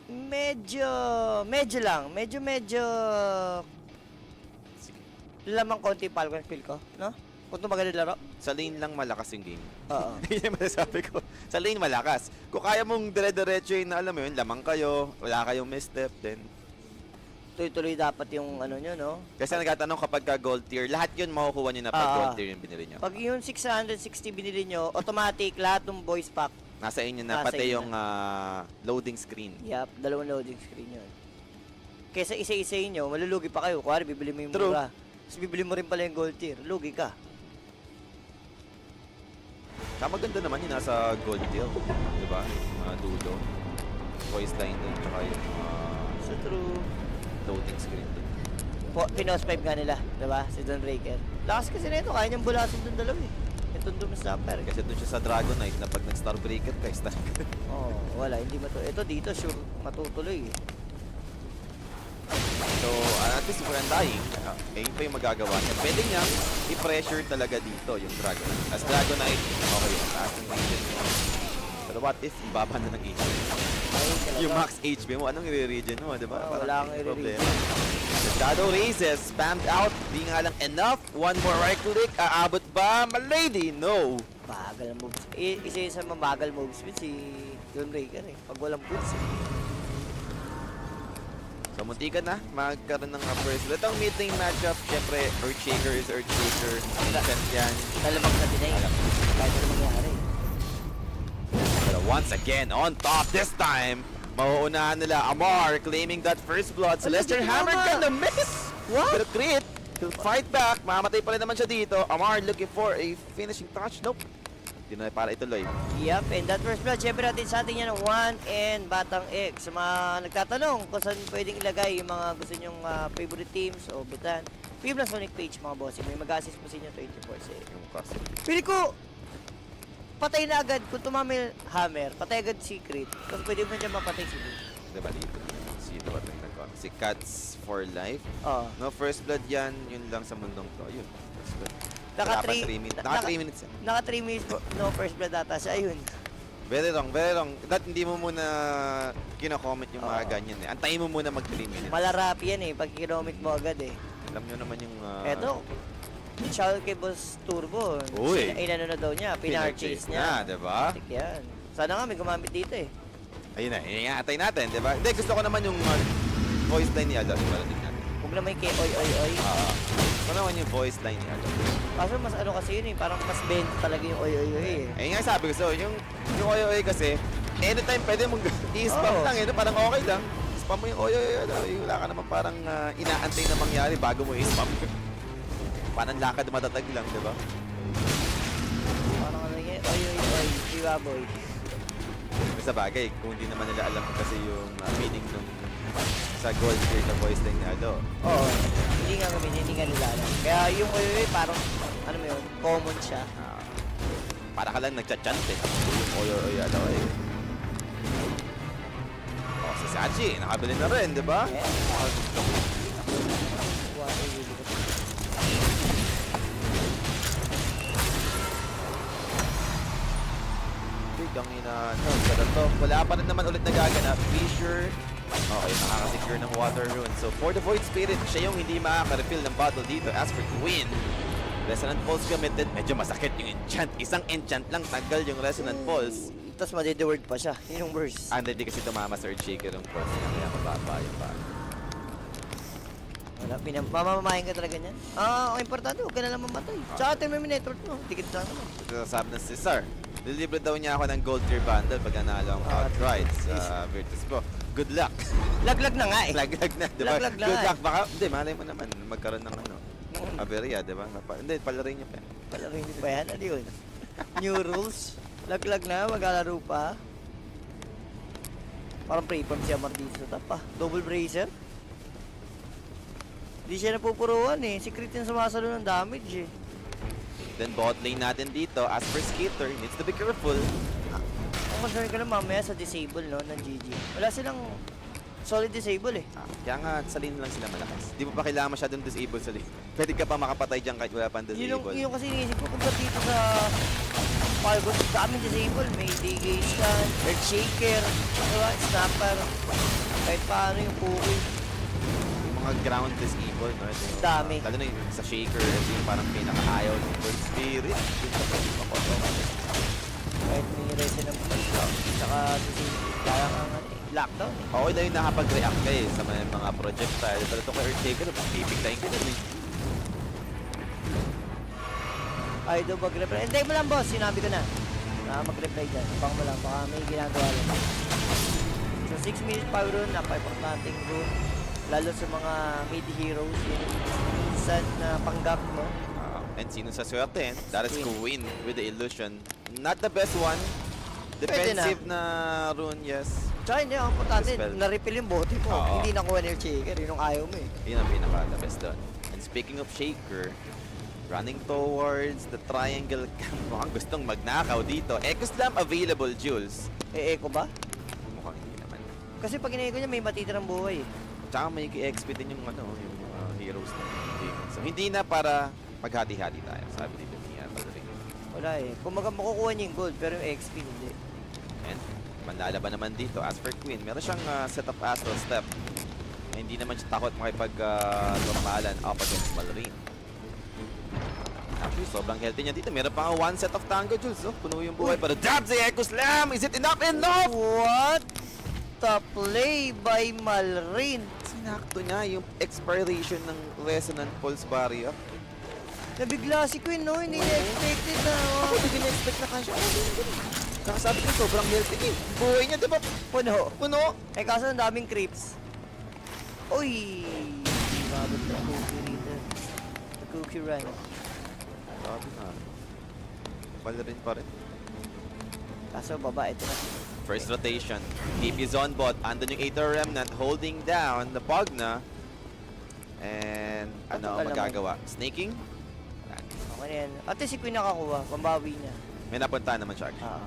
Medyo lang. Medyo lamang konti Falcon feel ko, no? Kung tumagal yung laro. Sa lane lang malakas yung game. Oo. Yun yung masasabi ko. Sa lane malakas. Kung kaya mong dire-diretso yun na alam mo yun, lamang kayo, wala kayong misstep, then Tuloy-tuloy dapat yung ano nyo, no? kasi nagtatanong kapag ka gold tier, lahat yun makukuha nyo na pag gold tier yung binili nyo. Pag yung 660 binili nyo, automatic lahat ng voice pack. Nasa inyo na, Nasa pati inyo yung loading screen. Yup, dalawang loading screen yun. Kesa isa-isayin nyo, malulugi pa kayo. Kuwari, bibili mo yung True. mura. Tapos bibili mo rin pala yung gold tier. Lugi ka. Maganda naman yung nasa gold tier. Diba? Yung mga dulo. Voice line dun, tsaka yung So true. loading screen dun. Pinos 5 nga nila, diba? Si Dawnbreaker. Lakas kasi na ito, kaya niyang bulasin dun dalawa eh. Itong dumisnapper. Kasi dun siya sa Dragonite na pag nag-Starbreaker ka, stun ka. Oo, wala, hindi ito dito, sure, matutuloy eh. So, at least for undying, yun pa yung magagawa niya. Pwede niyang i-pressure talaga dito yung Dragonite. As Dragonite, okay, taas ng region mo. Pero what if, ibaba na ng HP? Yung max HP mo, anong i-region mo, diba? Wala kang i-region. The Shadow Races, spammed out, di nga lang enough. One more right click, aabot ba? Malady, no! Bagal moves. Isa sa mabagal moves with si Dawnbreaker eh. Pag walang boots eh. So, muntikan na. Magkaroon ng first. Ito ang mid-lane matchup. Siyempre, Earthshaker is Earthshaker. Chant yan. Talamang na din eh. Kahit ano mangyari. Pero once again, on top this time, mauunahan nila Amar claiming that first blood. Celestial Hammer gonna miss! What? Pero crit, he'll fight back. Mamatay pa rin naman siya dito. Amar looking for a finishing touch. Nope. Hindi na para ituloy. Yup, and that first blood, syempre natin sa atin yan, 1 and Batang X. Sa mga nagtatanong kung saan pwedeng ilagay yung mga gusto nyong favorite teams o butan. Pibla Sonic page mga bossing, may mag-assist po sa inyo 24/7. Yung kasi. Pili ko, patay na agad kung tumamil hammer, patay agad secret. Kasi pwede mo dyan mapatay si Blue. Diba dito? Sino ba ito nag Si Cats for Life. Oo. No, first blood yan. Yun lang sa mundong to. Yun. First blood. Naka Wala pa 3 minutes. Naka 3 minutes yan. Naka 3 minutes po, no first blood data siya, ayun. Very wrong, very wrong. Hindi mo muna kino-comment yung mga Oo. ganyan eh. Antayin mo muna mag 3 minutes. Malarap yan eh, pag kinomit mo agad eh. Alam nyo naman yung... Eto, shoutout kay Boss Turbo. Uy. Inano na daw niya, pinar-chase niya. diba? Tik yan. Sana nga may gumamit dito eh. Ayun na, iingatan natin, diba? Hindi, gusto ko naman yung voice line ni Alo. Parating natin. Huwag naman kay oy oy oy. Gusto ko naman yung voice line ni Alo. Kaso mas ano kasi yun eh, parang mas bend talaga yung oy oy oy eh. Ayun nga sabi ko, so yung oy kasi, anytime pwede mong i-spam Oo. lang eh, no? Parang okay lang. Spam mo yung oy. Wala ka naman parang inaantay na mangyari bago mo i-spam. Parang lakad matatag lang, diba? Parang ano yan, oy oy oy, di ba boy? Sa bagay, kung hindi naman nila alam kasi yung meaning nung sa gold tier na voice line ni Alo. Oo, hindi nga kami, hindi nga nila alam. Kaya yung oy oy parang, ano mo yun, common siya. Para ka lang nagcha-chant eh. Yung oy, Alo eh. Oh, si Sachi, nakabili na rin, di ba? Yeah. What a really good. Big ang ina, to. Wala pa rin naman ulit nagaganap. Fisher, okay, nakaka-secure ng Water Rune. So, for the Void Spirit, siya yung hindi makaka-refill ng battle dito. As for Queen, Resonant Pulse gamitin. Medyo masakit yung enchant. Isang enchant lang, tanggal yung Resonant Pulse. Tapos madideword pa siya, yun yung worst. And hindi kasi tumama sa Earthshaker yung pulse niya. Kaya mababa yung pa. Wala, mamamamahin ka talaga niyan. Ang importante, huwag ka na lang mamatay. Tsaka Terminator mo, dikit lang naman. Sabi ng Cesar, lilibre daw niya ako ng gold tier bundle pag nanalo ang outright sa Virtus Pro. Good luck. Laglag na nga eh. Laglag na, di ba? Laglag na Good nga luck. Baka, hindi, malay mo naman, magkaroon ng aberya, di ba? Hindi, palarin niya pa. Palarin pa yan, ano yun? New rules. Laglag na, maglalaro pa. Parang pre-form siya Martin sa top pa. Double bracer. Hindi siya napupuruan eh. Secret yung sumasalo ng damage eh. Then bot lane natin dito, as for Skitter, needs to be careful. Ang concern ka na mamaya sa disable no, ng GG. Wala silang solid disable eh. Kaya nga, sa lane lang sila malakas. Di mo pa kailangan masyadong disable sa lane. Pwede ka pa makapatay dyan kahit wala pang disable. Yun kasi iniisip ko kung ba't dito sa Falcon, daming disable. May DG scan, Earthshaker, diba? Snapper. Kahit paano yung Puki. Yung mga ground disable, no? Ito yung, Dami. lalo na yung sa Shaker, ito yung parang pinaka-ayaw ng World Spirit. Yung sa pwede pa ko. Kahit may resin ng pagka. Tsaka disable. Kaya nga nga lockdown eh. Okay na yung nakapag-react kayo sa mga projectile. Pero ito kay Earthshaker, pipigtayin ka na rin. Ay, do mag-reply. Hindi mo lang boss, sinabi ko na. Mag-reply dyan. Abang mo lang, baka may ginagawa lang. So 6 minute power run, napaka-importanting run. Lalo sa mga mid-heroes, yung minsan na panggap mo. And sino sa swerte? That is Queen. Queen with the illusion. Not the best one. Defensive na rune, yes. Tsaka hindi, ang importante, Dispel. na-refill yung bote mo. Oo. Hindi nakuha ni Shaker, yun yung ayaw mo eh. Yun ang pinaka-the best doon. And speaking of Shaker, running towards the triangle camp. Mukhang gustong magnakaw dito. Echo Slam available, Jules. Echo ba? Mukhang hindi naman. Kasi pag in-echo niya, may matitirang buhay eh. Tsaka may XP din yung heroes na demons. So hindi na para maghati-hati tayo, sabi nito ni Valkyrie. Wala eh. Kung makukuha niya yung gold, pero yung XP hindi. And manlalaban naman dito as for Queen. Meron siyang set of Astral Step. Hindi naman siya takot makipag-normalan up against Valkyrie. Actually, sobrang healthy niya dito. Meron pa nga one set of Tango, Jules. Oh, puno yung buhay. Pero jab si Echo Slam! Is it enough? Enough! What? The play by Malrin. Sinakto niya yung expiration ng Resonant Pulse Barrier. Nabigla si Queen, no? Hindi na-expected na. Ako hindi na-expect na kanya. Kakasabi ko, sobrang healthy eh. Buhay niya, di ba? Puno. Puno. Eh, kaso ang daming creeps. Uy! Babot na cookie rito. The cookie run. Sabi na. Balarin pa rin. Kaso baba, ito na. First rotation. TP is on bot. Andun yung Aether Remnant holding down the Pugna. And ano ang magagawa? Snaking? Okay na yan. Ate si Queen nakakuha. Pambawi niya. May napunta naman siya. Ah.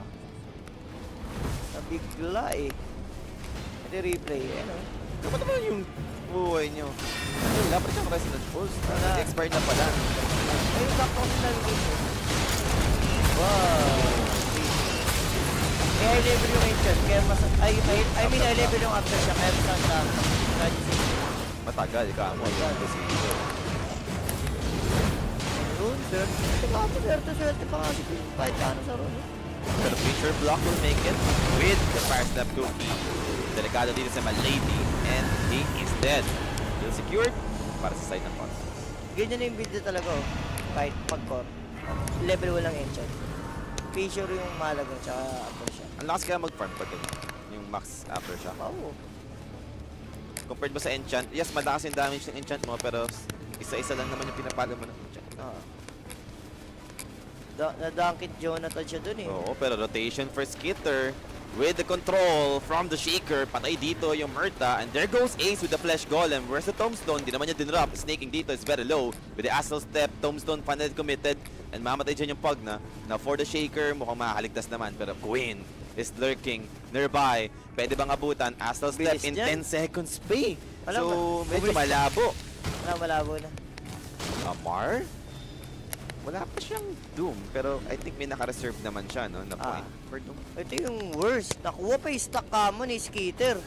Nabigla eh. Ito yung replay. Ano? Dapat naman yung buhay niyo. Wala pa siyang Resonant Pulse. Wala. Expired na pala. Ay, yung sakto kasi nalagay. Wow. May high level yung enchant. Kaya mas... I mean, high level yung after siya. Kaya mas ang Matagal ka mo. Rune, swerte pa nga si Queen. Kahit paano sa rune. Pero future block will make it with the Fire Step Cookie. Delikado dito sa Malady. And he is dead. Still secured para sa side ng boss. Ganyan na yung build niya talaga oh. Kahit pag-core. Level 1 lang enchant. Fissure yung malaga tsaka after siya. Ang lakas kaya mag-farm pag ganyan. Yung max after siya. Oo. Compared mo sa enchant, yes, malakas yung damage ng enchant mo, pero isa-isa lang naman yung pinapalo mo ng enchant. Oo. Nadankit Jonathan siya dun eh. Oo, pero rotation for Skitter with the control from the Shaker. Patay dito yung Murta, and there goes Ace with the Flesh Golem. Where's the Tombstone? Di naman niya dinrop. Snaking dito is very low. With the Astral Step, Tombstone finally committed, and mamatay dyan yung Pugna. Now for the Shaker, mukhang makakaligtas naman, pero Queen is lurking nearby. Pwede bang abutan? Astral Step Bilis in dyan. 10 seconds pay. Alam So, ba? medyo Bilis. malabo. Malabo na. Amar? Wala pa siyang Doom, pero I think may naka-reserve naman siya, no? Na point for Doom. Ito yung worst. Nakuha pa yung stock camo ni Skitter.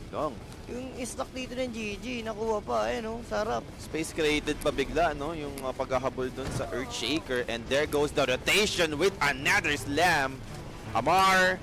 Dong. Yung stock dito ng GG, nakuha pa. Ayun oh, sarap. Space created pa bigla, no? Yung paghahabol dun sa Earth Shaker. And there goes the rotation with another slam. Amar,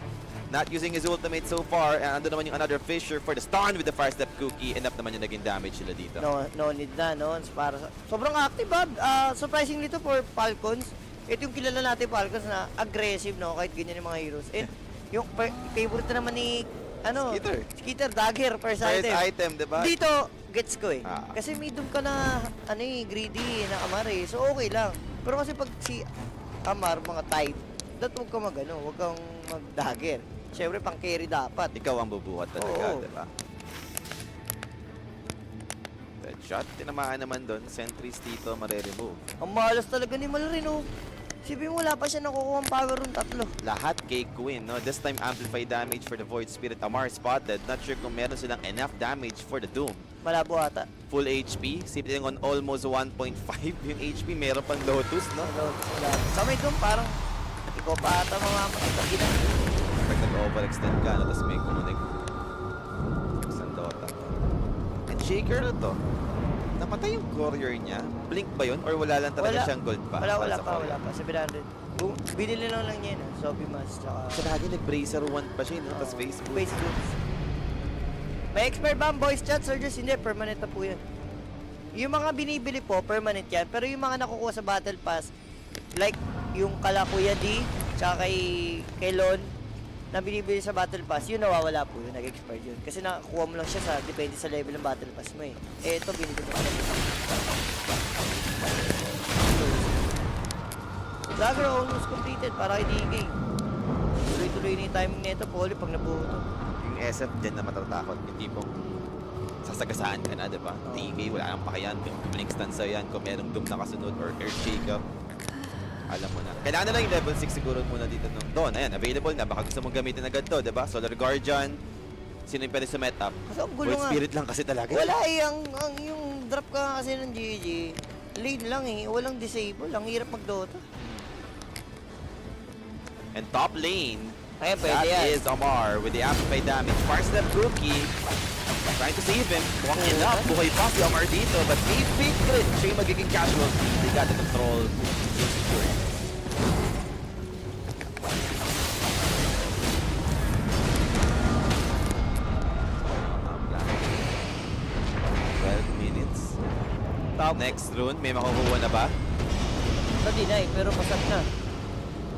not using his ultimate so far. And ando naman yung another Fisher for the stun with the Fire Step Cookie. End up naman yung naging damage sila dito. No need na, no? Para sa... Sobrang active, Bob. Surprisingly to for Falcons. Ito yung kilala natin Falcons na aggressive, no? Kahit ganyan yung mga heroes. And yung favorite na naman ni... Ano? Skitter, dagger, first item. diba? Dito, gets ko eh. Ah. Kasi may doom ka na, ano eh, greedy na Amar eh. So okay lang. Pero kasi pag si Amar, mga type, huwag ka huwag kang mag-dagger. Siyempre, pang carry dapat. Ikaw ang bubuhat talaga, Oo. diba? Red shot, tinamaan naman doon. Sentries dito, mare-remove. Ang malas talaga ni Malrin, oh. Sabi mo, wala pa siya nakukuha ang power room 3. Lahat kay Queen, no? This time, amplify damage for the Void Spirit. Amar spotted. Not sure kung meron silang enough damage for the Doom. Malabo ata. Full HP. Sitting on almost 1.5 yung HP. Meron pang Lotus, no? Sa may doom, parang ikaw pa ata mamamatay pag ginang. Pag nag-overextend ka, no? Tapos may kumunik. Isang Dota. And Shaker na to. Napatay yung courier niya. Blink ba yun? Or wala lang talaga siyang gold pa? Wala sa pa. courier? 700. Binili lang niya yun, Sophie Mas, tsaka... Sa lagi nag-bracer 1 pa siya, no? Tapos Facebook. Facebook. May expert ba ang voice chat, Surges? Hindi, permanent na po yan. Yung mga binibili po, permanent yan. Pero yung mga nakukuha sa Battle Pass, like yung kala Kuya D, tsaka kay Lon, na binibili sa Battle Pass, yun nawawala po yun, nag-expired yun. Kasi nakakuha mo lang siya sa, depende sa level ng Battle Pass mo eh. Eh, ito, binibili mo. Dagger almost completed para kay DK. Tuloy-tuloy na yung timing nito, Poli, pag nabuto. Yung SF din na matatakot. Yung tipong sasagasaan ka na, diba? DK, wala nang pakiyan. Kung blink stun sa'yo yan, kung merong doom na kasunod or earth shake-up. Alam mo na. Kailangan na lang yung level 6 siguro muna dito nung Dawn. Ayan, available na. Baka gusto mong gamitin agad to, diba? Solar Guardian. Sino yung pwede sa meta? Kasi ang gulo Void nga. Spirit lang kasi talaga. Wala eh, yung drop ka kasi ng GG. Lane lang eh, walang disable. Ang hirap mag-Dota. And top lane, Ayan, pwede that yan. is Amar with the amplified damage. Far step rookie. Trying to save him. Mukhang enough. Buhay pa si Amar dito. But may big crit. Siya yung magiging casualty. They got the control. Insecure. next rune, may makukuha na ba? Na-deny, pero pasag na.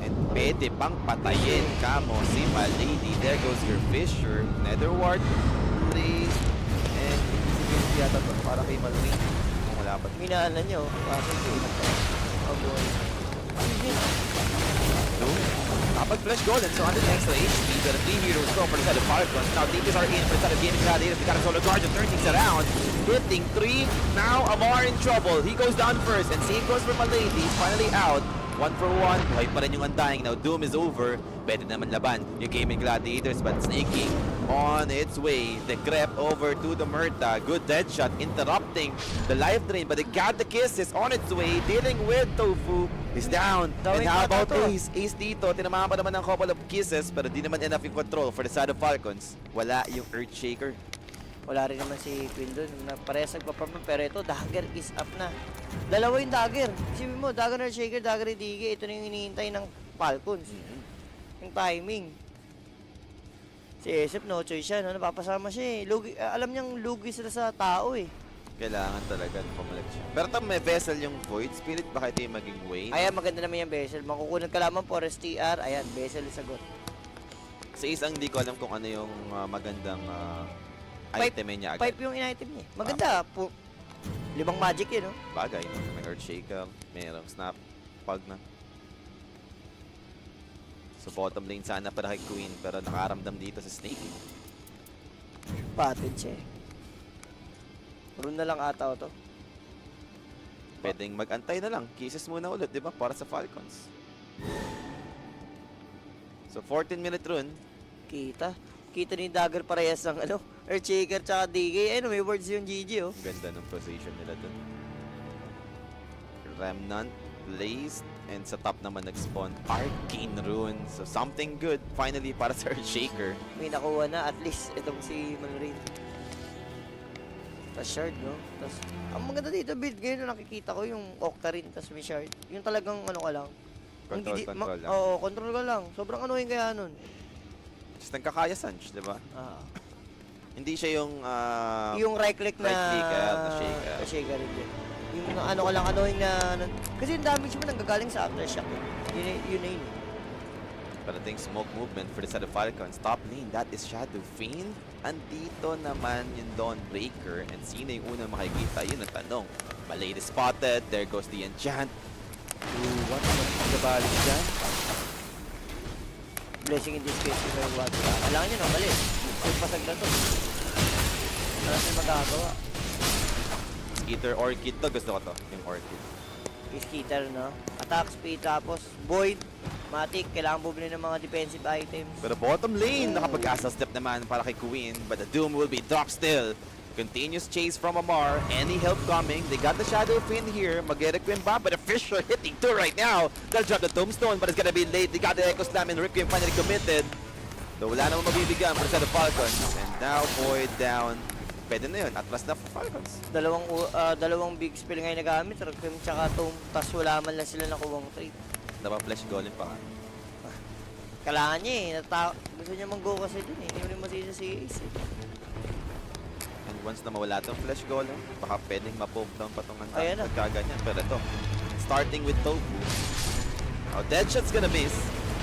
And pwede pang patayin ka mo si Malady. There goes your Fisher. Nether Ward. Please. And si yata to para kay Malwin. Kung wala pa. Minaanan nyo. Bakit oh boy. Kapag-flash golden, so under the extra HP, but a 3 heroes go for the side of Falcons. Now Deepers are in for the side of Gaming Gladiators. They got a solo guardian, turning things around. Hitting 3. Now Amar in trouble. He goes down first, and save goes for Malady. He's finally out. 1 for 1. Buhay pa rin yung Undying. Now Doom is over. Pwede naman laban yung Gaming Gladiators, but sneaking on its way. The creep over to the Murta. Good deadshot, interrupting the life drain, but the got the kiss is on its way. Dealing with Tofu. Is down. And how about Ace? Ace dito, tinamaan pa naman ng couple of kisses, pero di naman enough yung control for the side of Falcons. Wala yung Earthshaker. Wala rin naman si Queen doon. Parehas nagpa-problem. Pero ito, dagger is up na. Dalawa yung dagger. Isipin mo, dagger na shaker, dagger na digi. Ito na yung hinihintay ng Falcons. Yung timing. Si SF, no choice siya. No? Napapasama siya eh. Lugi, alam niyang lugi sila sa tao eh. Kailangan talaga ng pamalag siya. Pero ito may vessel yung Void Spirit, baka ito yung maging Wayne. Ayan, maganda naman yung vessel. Makukunan ka lamang Forest TR. Ayan, vessel yung sagot. Sa isang hindi ko alam kung ano yung magandang item niya agad. Pipe yung in-item niya. Maganda. 5 magic yun, no? Bagay, no? May Earthshaker, mayroong Snap, Pug na. So bottom lane sana para kay Queen, pero nakaramdam dito sa Snake. Patid siya eh. Rune na lang ata to. Pwedeng mag-antay na lang. Kisses muna ulit, di ba? Para sa Falcons. So 14-minute rune. Kita. Kita ni Dagger parehas ng ano, Earthshaker tsaka DK. Ayun, may words yung GG oh. Ganda ng position nila dun. Remnant placed, and sa top naman nag-spawn Arcane Rune. So something good finally para sa Earthshaker. May nakuha na at least itong si Malrain. Tapos shard, no? Tapos, ang maganda dito build ngayon na nakikita ko yung Octarine, tapos may shard. Yung talagang ano ka lang. Control lang. Oo, control ka lang. Sobrang anuhin kaya nun. Just nagkakaya Sanch, di ba? Hindi siya yung yung right click na na shaker. Hindi. Yung ano ka lang, anuhin na kasi yung damage mo nanggagaling sa aftershock. Yun na yun. Parating smoke movement for the side of Falcons. Top lane, that is Shadow Fiend. Andito naman yung Dawnbreaker. And sino yung unang makikita? Yun ang tanong. Malady spotted. There goes the enchant. Ooh, what the balance dyan? Blessing in disguise yung what. Kailangan nyo na, malis. Pasag na to. Ano siya magagawa? Either Orchid to. Gusto ko to. Yung Orchid. Skitter, no? Attack speed, tapos Void. Matic, kailangan bumili ng mga defensive items. Pero bottom lane, nakapag-asa step naman para kay Queen. But the Doom will be dropped still. Continuous chase from Amar. Any help coming? They got the Shadow Fiend here. Mag-Requiem ba? But the Fisher hitting 2 right now. They'll drop the Tombstone, but it's gonna be late. They got the Echo Slam and Requiem finally committed. So wala namang mabibigyan for the set of Falcons. And now Void down. Pwede na yun. Atlas na for Falcons. Dalawang big spell ngayon nagamit. Requiem tsaka Tomb. Tapos wala man lang sila nakuwang trade. Napa-flash golem pa. Kailangan niya eh. Gusto niya mag-go kasi dun eh. Hindi mo masisa si Ace eh. And once na mawala itong flash golem, baka pwedeng ma-poke down pa itong Ayan na. pagkaganyan. Pero ito, starting with Tofu. Oh, Deadshot's gonna miss.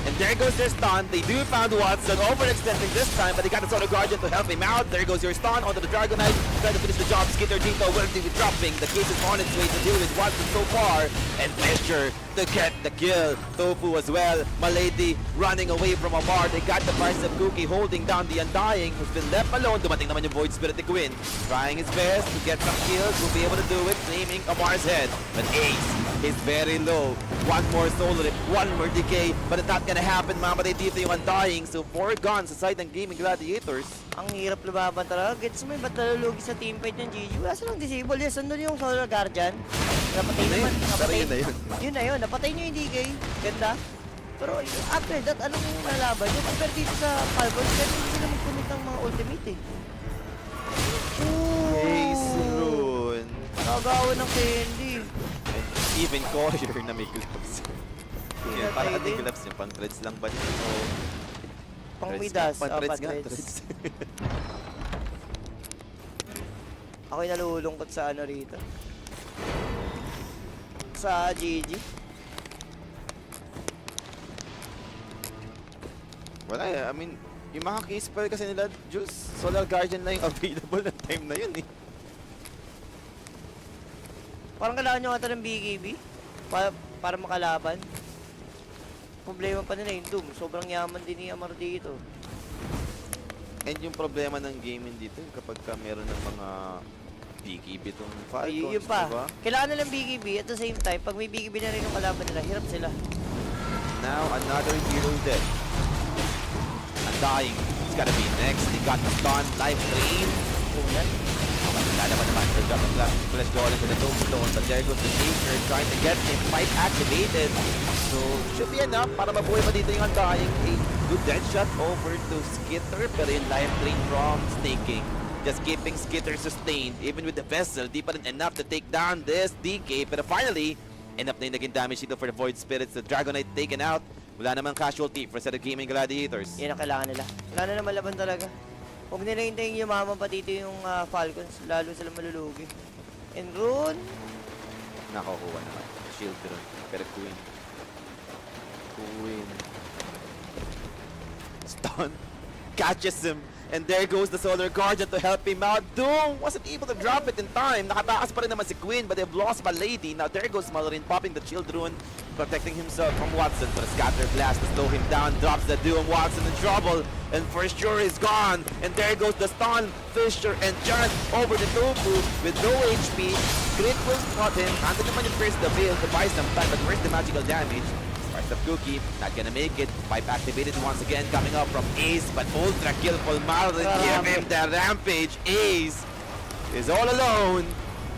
And there goes their stun. They do found Watson overextending this time, but they got the Solar Guardian to help him out. There goes your stun onto the Dragonite. Trying to finish the job. Skitter Dito will be dropping. The case is on its way to deal with Watson so far. And Fisher to get the kill. Tofu as well. Malady running away from Amar. They got the price of Cookie holding down the Undying, who's been left alone. Dumating naman yung Void Spirit ni Quinn. Trying his best to get some kills. Will be able to do it, claiming Amar's head. But Ace is very low. One more Solar Rip, one more Decay. But it's not gonna happen, mamatay dito yung Undying. So 4 guns sa side ng Gaming Gladiators. Ang hirap lumaban talaga. Gets mo yung ba't nalulugi sa teamfight ng GG? Wala silang disable. Yes, andun yung Solar Guardian. Napatay naman. Napatay. Yun na yun. Napatay nyo yung DK. Ganda. Pero after that, anong nalaban nyo? Compare dito sa Falcons, kasi hindi sila mag-commit ng mga ultimate eh. Ace Rune. Nakagawa ng candy. Even Courier na may gloves. Yan, para ating gloves yung pang threads lang ba niya? Pang Midas. Pang threads nga. Ako'y nalulungkot sa ano rito. sa GG. Wala eh. I mean, yung mga key spell kasi nila, Jules, Solar Guardian na yung available na time na yun eh. Parang kailangan nyo ata ng BKB para makalaban. Problema pa nila yung Doom. Sobrang yaman din ni Amar dito. And yung problema ng gaming dito, yung kapag ka meron ng mga BKB itong Falcons, Yun pa. diba? Kailangan nilang BKB at the same time, pag may BKB na rin yung kalaban nila, hirap sila. Now, another hero dead. Undying. It's gotta be next. They got the stun. Nightreign. Lalaban naman. They're dropping left. Let's go into the tombstone. But there goes the Shaker trying to get him. Fight activated. So, should be enough para mabuhay pa dito yung Undying. A good dead shot over to Skitter. Pero yung Nightreign from Snaking. Just keeping Skitter sustained. Even with the Vessel, di pa rin enough to take down this DK. Pero finally, enough na yung naging damage dito for the Void Spirits. The Dragonite taken out. Wala namang casualty for set of Gaming Gladiators. Yan ang kailangan nila. Wala na naman laban talaga. Huwag nila hintayin yumaman pa dito yung Falcons. Lalo sila malulugi. And Rune. Nakakuha naman. Shield drone. Pero Queen. Stun. Catches him. And there goes the Solar Guardian to help him out. Doom wasn't able to drop it in time. Nakatakas pa rin naman si Queen, but they've lost by Lady. Now there goes Malarin popping the Shield Rune, protecting himself from Watson. But a Scatter Blast to slow him down. Drops the Doom. Watson in trouble. And for sure is gone. And there goes the stun. Fisher and Chant over the Tofu with no HP. Crit will spot him. Andun naman yung first the Veil to buy some time, but where's the magical damage? Of Cookie, not gonna make it. Pipe activated once again, coming up from Ace, but ultra kill for Marlon. Give him the rampage. Ace is all alone,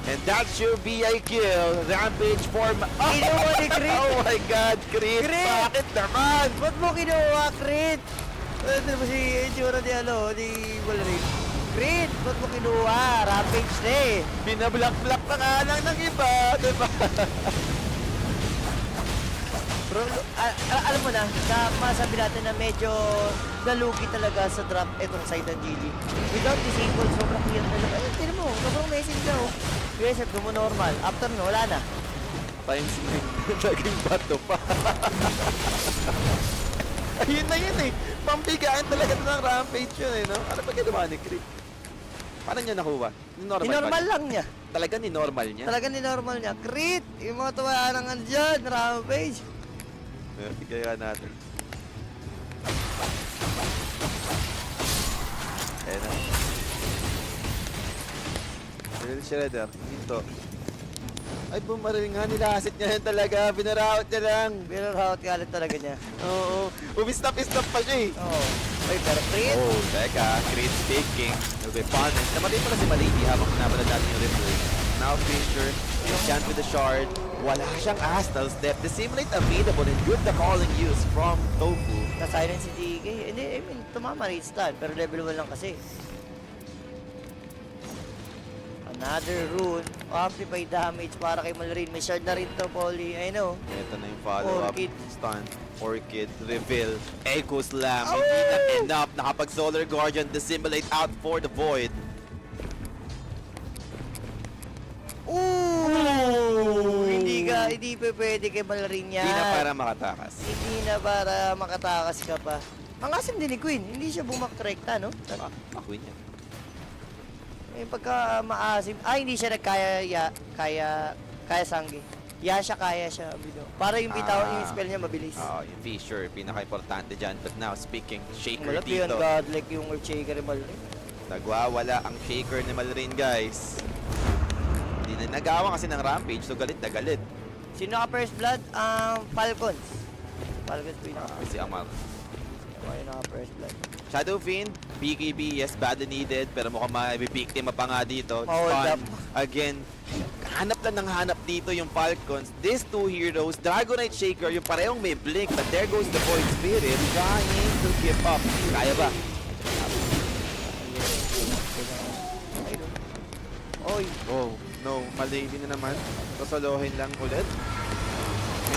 and that should be a kill. Rampage for Kinuha ni Crit. Oh my God, Crit! Crit! Bakit naman? Ba't mo kinuha, Crit? Ano ba si itsura ni Malarin? Crit! Ba't mo kinuha? Rampage na eh. Binablak-blak pa nga lang ng iba, diba? Bro, alam mo na masabi natin na medyo nalugi talaga sa drop etong side ng GG. Without disable, sobrang clear na lang. Ayun, tinan mo, sobrang message na oh. Reset mo normal. After no, wala na. Times 9, naging bato pa. Ayun na yun eh. Pambigaan talaga ito ng rampage yun eh, no? Ano ba ginawa ni Crit? Paano niya nakuha? Ni-normal lang niya. Talaga ni-normal niya? Talaga ni-normal niya. Crit! Yung mga tumarangan dyan, rampage. Kaya natin. Ayan na. Real Shredder. Dito. Ay, bumaril nga. Nilasit niya yan talaga. Binarawat niya lang. Binarawat galit talaga niya. Oo. Umistap-istap pa siya eh. Oo. Ay, pero Crit. Oh, teka. Crit speaking. Will be punished. Namatay pala si Malady habang pinabalad natin yung replay. Now Fisher. Enchant with the shard. Wala siyang Astral Step. Dissimulate available and good the calling use from Tofu. Na-silence si DK. Hindi, I mean, tumama rin stun. Pero level 1 lang kasi. Another rune. Amplify damage para kay Malarin. May shard na rin to, Polly. I know. Ito na yung follow-up. Orchid. Stun. Orchid. Reveal. Echo Slam. Hindi na enough. Nakapag Solar Guardian. Dissimulate out for the Void. Ooh! Hindi pa pwede kay Malarin yan. Hindi na para makatakas. Hindi na para makatakas ka pa. Ang asim din ni Queen. Hindi siya bumakrekta, no? Queen yan. Eh, pagka maasim. Hindi siya nagkaya, kaya sangge. Kaya siya, bino. Para yung bitaw, yung spell niya mabilis. Yung Fisher, pinaka-importante dyan. But now, speaking, Shaker Malaki yan, dito. godlike yung Earth Shaker ni Malarin. Nagwawala ang Shaker ni Malarin, guys. Hindi na nagawa kasi ng Rampage, so galit na galit. Sino naka-first blood? Falcons. Falcons po yun. Si Amar. Yung naka-first blood. Shadow Fiend, BKB, yes, badly needed, pero mukhang mabibiktima pa nga dito. Hold Stun. up. Again, hanap lang ng hanap dito yung Falcons. These two heroes, Dragonite Shaker, yung parehong may blink, but there goes the Void Spirit, trying to give up. Kaya ba? Oy. Oh, no, Malady na naman. Sasalohin lang ulit.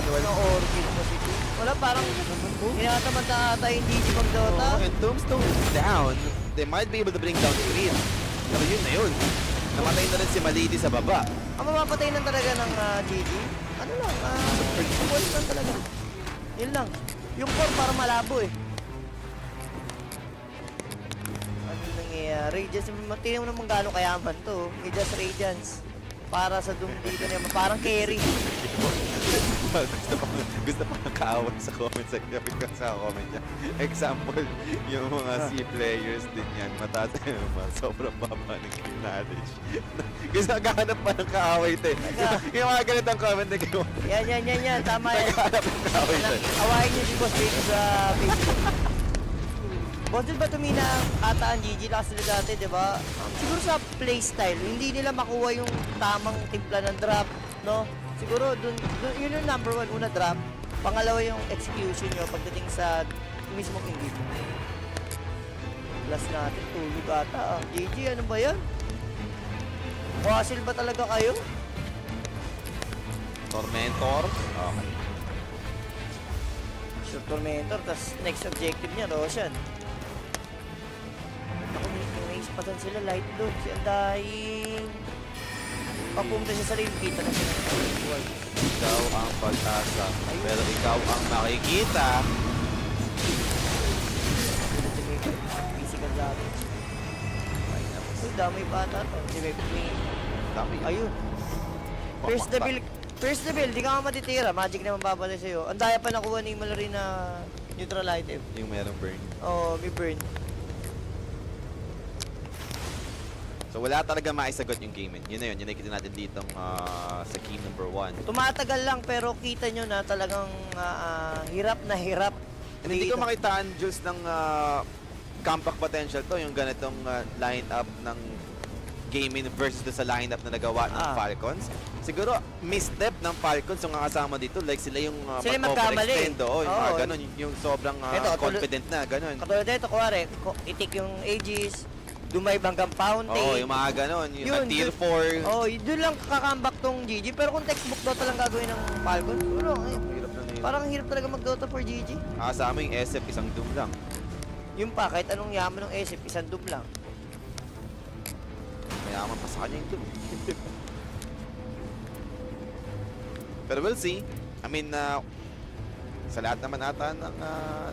Wala Orchid pa si Queen. Wala, parang tinatamad na ata hindi si Magdota. Oh, and Tombstone is down. They might be able to bring down the Creed. Pero yun na yun. Namatay na rin si Malady sa baba. Ang mamapatay lang talaga ng GG. ano lang, voice lang talaga. Yun lang. Yung core para malabo eh. Ano nangyayari? Radiance, tingnan mo naman gaano kayaman to. May just Radiance. Para sa Doom dito naman, parang carry. gusto pa nakaaway sa comment section sa comment niya. Example, yung mga C players din yan, mataas sobrang baba ng kill knowledge. Gusto naghahanap pa ng kaaway ito eh. Yung mga ganitong comment na kayo. Yan. Tama yan. Naghahanap ng kaaway ito. Awayin niyo si Boss Baby sa Facebook. Boss, ba tumina ata ang GG lang sila dati, di ba? Siguro sa playstyle, hindi nila makuha yung tamang timpla ng drop, no? Siguro, dun, yun yung number 1, una drop. Pangalawa yung execution nyo pagdating sa mismong ingit. Plus natin, tulog ata. GG, ano ba yan? Wasil ba talaga kayo? Tormentor. Okay. Sure, Tormentor, tas next objective niya, Roshan. Ako, may ispatan sila, light load, si Andahin. Papunta siya sa lane, kita na siya. Ikaw ang pag-asa. Pero ikaw ang makikita. Physical damage. Uy, damay pa ata to. Dami yun. Ayun. First level, di ka nga matitira. Magic naman babalik sa'yo. Ang daya pa nakuha ni Mallory na neutral item. Yung merong burn. Oo, may burn. So wala talaga maisagot yung game. Yun na yun. Yun nakikita natin dito sa key number 1. Tumatagal lang pero kita nyo na talagang hirap na hirap. Hindi ko makitaan Jules ng comeback potential to. Yung ganitong line-up ng gaming versus sa line-up na nagawa ng Falcons. Siguro, misstep ng Falcons yung kasama dito. Like sila yung sila magkamali. mag-overextend. Oo, yung mga ganun. Yung sobrang confident na. Ganun. Katulad dito, kuwari, itik yung Aegis, dumay hanggang Fountain. Oo, yung mga ganun. Yung tier 4. Oo, doon lang kakambak tong GG. Pero kung textbook Dota lang gagawin ng Falcons, siguro, parang hirap talaga mag-Dota for GG. Kasama yung SF, isang Doom lang. Yung pa, kahit anong yaman ng SF, isang Doom lang. Mayaman pa sa kanya yung Doom. Pero we'll see. I mean, sa lahat naman ata ng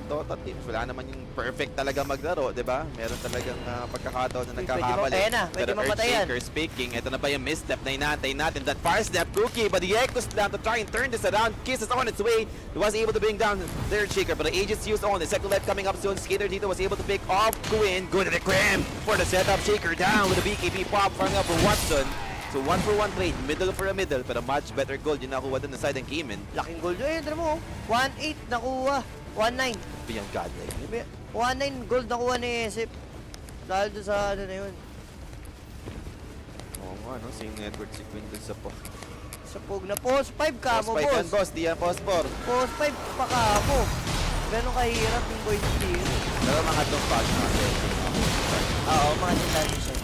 Dota teams, wala naman yung perfect talaga maglaro, di ba? Meron talagang pagkakataon na nagkakamali. Ayan na, pwede mamatayan. Earthshaker speaking, ito na ba yung misstep na inantay natin? That fire snap, Cookie, but the Echo's down to try and turn this around. Kiss is on its way. He was able to bring down the Earthshaker, but the Aegis used on. The second life coming up soon. Skater dito was able to pick off Quinn. Good at the cram for the setup. Shaker down with the BKB pop, farming up for Watson. So 1-for-1 trade, middle for a middle, pero much better gold yung nakuha dun na side ng Cayman. Laking gold yun, tira mo. 1-8 nakuha. 1-9. Beyond godlike. 1-9 gold nakuha ni SF. Dahil doon sa ano na yun. Oo nga, no? Same network si Quinn dun sa po. Sa pog na post 5 ka mo, Post 5 yan, boss. boss. Di yan, post 4. Post 5 pa ka mo. Ganun kahirap yung boy steal. Pero mga itong pag natin. Oo, mga transition.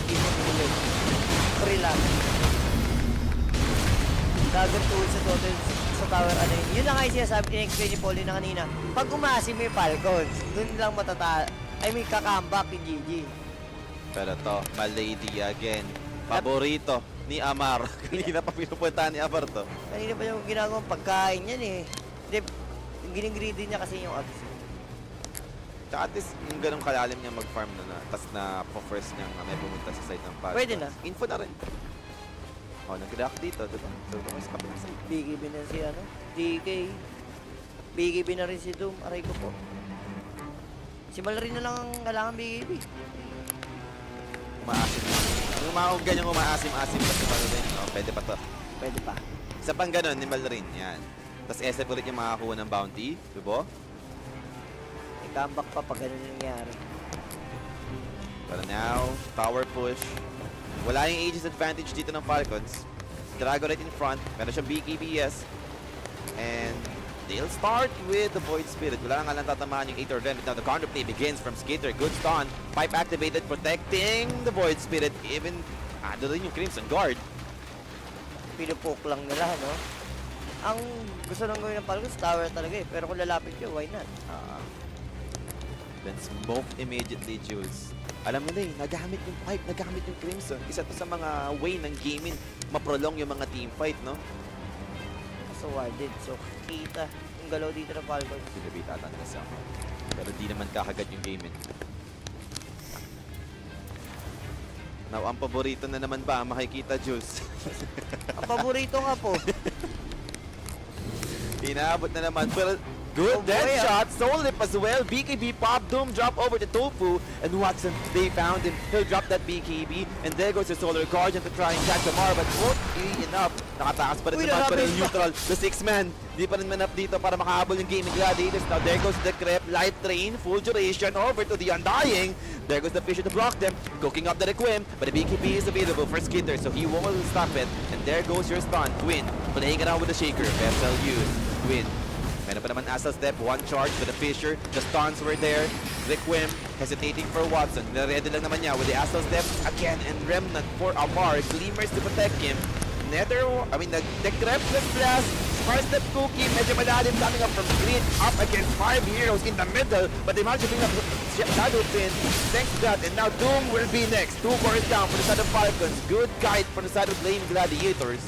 Hindi mo pinulit. Free lang. Dagger tool sa total sa tower ano yun. Yun lang nga yung sinasabi, in-explain ni Paulie na kanina. Pag umasim yung Falcons, dun lang kakambak yung GG. Pero to, Malady again. Paborito ni Amar. Kanina pa pinupunta ni Amar to. Kanina pa yung ginagawang pagkain yan eh. Hindi, yung giningredy niya kasi yung abs. Tsaka at least yung ganong kalalim niya mag-farm na tapos na po-first niya may pumunta sa side ng Falcons. Pwede na. Info na rin. Oh, nag-react dito, diba? So, ito sa kapilang side. BKB na si ano, DK. BKB na rin si Doom, aray ko po. Si Mallory na lang ang kailangan BKB. Umaasim. Yung mga ganyang umaasim-asim pa si Malrin, no? Pwede pa to. Pwede pa. Isa pang ganun ni Malrin, yan. Tapos SF ulit yung makakuha ng bounty, diba? Comeback pa pag ganun yung nangyari. Pero now, tower push. Wala yung Aegis advantage dito ng Falcons. Drago right in front. Meron siyang BKBS. And they'll start with the Void Spirit. Wala nga lang tatamaan yung 8 or Now the counterplay begins from Skater. Good stun. Pipe activated, protecting the Void Spirit. Even, doon rin yung Crimson Guard. Pinupok lang nila, no? Ang gusto nang gawin ng Falcons, tower talaga eh. Pero kung lalapit yun, why not? Then smoke immediately, Jules. Alam mo na eh, nagamit yung pipe, nagamit yung Crimson. Isa to sa mga way ng gaming maprolong yung mga team fight, no? So warded. So kita yung galaw dito ng Falcons. Pinabita ata nila sa pero di naman kakagat yung gaming. Now, ang paborito na naman ba makikita, Jules? Ang paborito nga po. Inaabot na naman. Pero good Oh, dead boy, shot. Soul Lip as well. BKB pop. Doom drop over to Tofu. And Watson, they found him. He'll drop that BKB. And there goes the Solar Guardian to try and catch Amar. But won't be enough. Nakatakas pa rin Uy, naman. Pero nalaban pa. neutral. The 6-man. Di pa rin manap dito para makahabol yung Gaming Gladiators. Now there goes the Crep. Light Train. Full duration over to the Undying. There goes the Fisher to block them. Cooking up the Requiem. But the BKB is available for Skitter. So he won't stop it. And there goes your stun. Twin. Playing around with the Shaker. Vessel used. Twin. Meron pa naman Asa Step, one charge with the Fisher. The stuns were there. Requiem hesitating for Watson. Ready lang naman niya with the Asa Step again and Remnant for Amar. Glimmers to protect him. The Crepless Blast. Smart Step Cookie, medyo malalim coming up from Grid. Up against 5 heroes in the middle. But they managed to bring up Shadow Fin. Thanks to that. And now Doom will be next. 2 cores down for the side of Falcons. Good guide for the side of Flame Gladiators.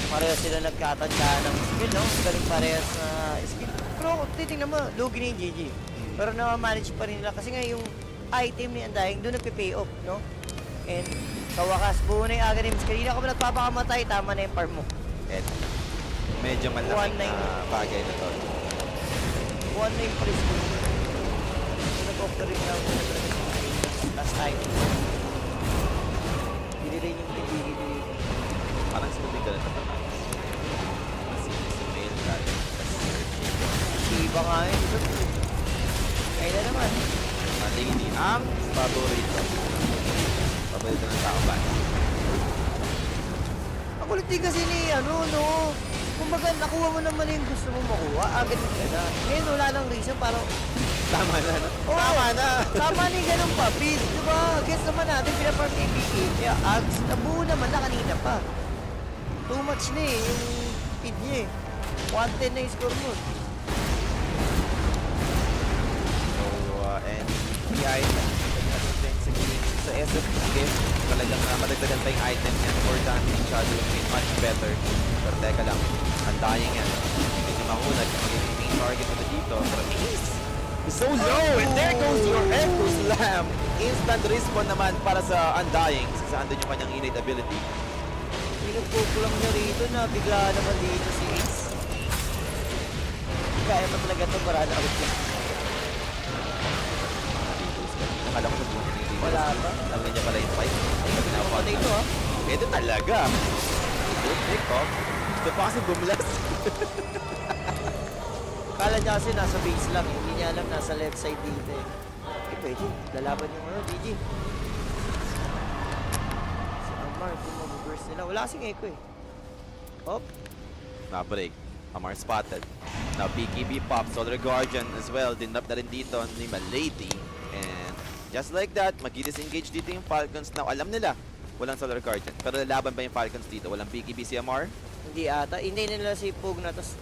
Pareho sila nagkatanda ng skill, no? Galing parehas na skill. Pero kung titignan mo, lugi na yung GG. Pero na-manage pa rin nila kasi nga yung item ni Undying doon nagpe-pay off, no? And sa wakas, buo na yung Aghanim's. Kanina ka ba nagpapakamatay, tama na yung farm mo. And medyo malaking 1-9. bagay na to. Buwan na yung price ko. Nag-offering na ako na talaga sa last time. Dinirain yung BKB. Parang sumubig ka na ito. Kasi mail dati. Iba nga yun. Kaya na naman. Malini ang paborito. Paborito ng tao ba? Ang kulit din kasi ni no? Kumbaga, nakuha mo naman yung gusto mo makuha. Agad ka na. Ngayon, wala nang reason. Parang, Tama na, no? Oo, Tama na! tama ni ganun pa. Please, diba? Guess naman natin, pinaparm APK. Kaya, Ags, nabuo naman na kanina pa. Too much na eh, yung feed niya eh. 110 na yung score mo. So, and the item, sa SF game, talagang madagdagan pa yung item niya for damage shadow is much better. Pero teka lang, Undying yan. Medyo mahunag yung magiging main target mo dito. Pero ace! So low! And there goes your Echo Slam! Instant respawn naman para sa Undying. Saan doon yung kanyang innate ability. Pinagpupulang niya rito na bigla naman dito si Ace. Kaya pa talaga ito para na-out niya. Nakala ko sa buhay ni Dino. Wala pa. Alam niya pala yung fight. Ay, Ano pinapot pa ito ha? Pwede talaga. Good pick off. Gusto pa kasi bumlas. Kala niya kasi nasa base lang. Hindi niya alam nasa left side dito eh. Eh pwede. Lalaban yung DG. Si Amar, kung mag-burst nila. Wala kasing echo eh. Hop. Na-break. Amar spotted. Now BKB pop. Solar Guardian as well. Dinrap na rin dito ni Malady. And just like that, mag-disengage dito yung Falcons. Now alam nila, walang Solar Guardian. Pero lalaban ba yung Falcons dito? Walang BKB si Amar? Hindi ata. Hindi nila si Pug na. Tapos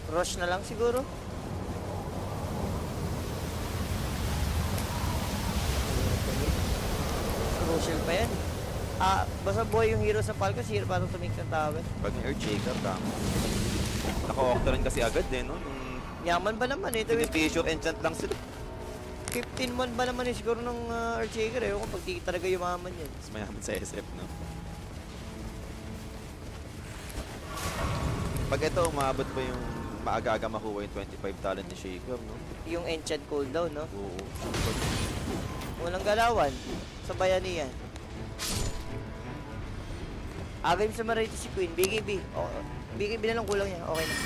rush na lang siguro. Crucial pa yan. Basta boy yung hero sa Falcons, hero pa itong tumik ng tower. Pag may Earthshaker, tama. Naka-octo rin kasi agad din, no? Yaman ba naman eh? Fisher enchant lang sila. 15-1 ba naman eh siguro ng Earthshaker eh. Kung pag di talaga yumaman yan. Mas mayaman sa SF, no? Pag ito, umabot pa yung maaga-aga makuha yung 25 talent ni Shaker, no? Yung enchant cooldown, no? Oo. Walang galawan. Sa bayanihan. Agay sa marito si Queen. BKB. Oh, BKB na lang kulang niya. Okay na.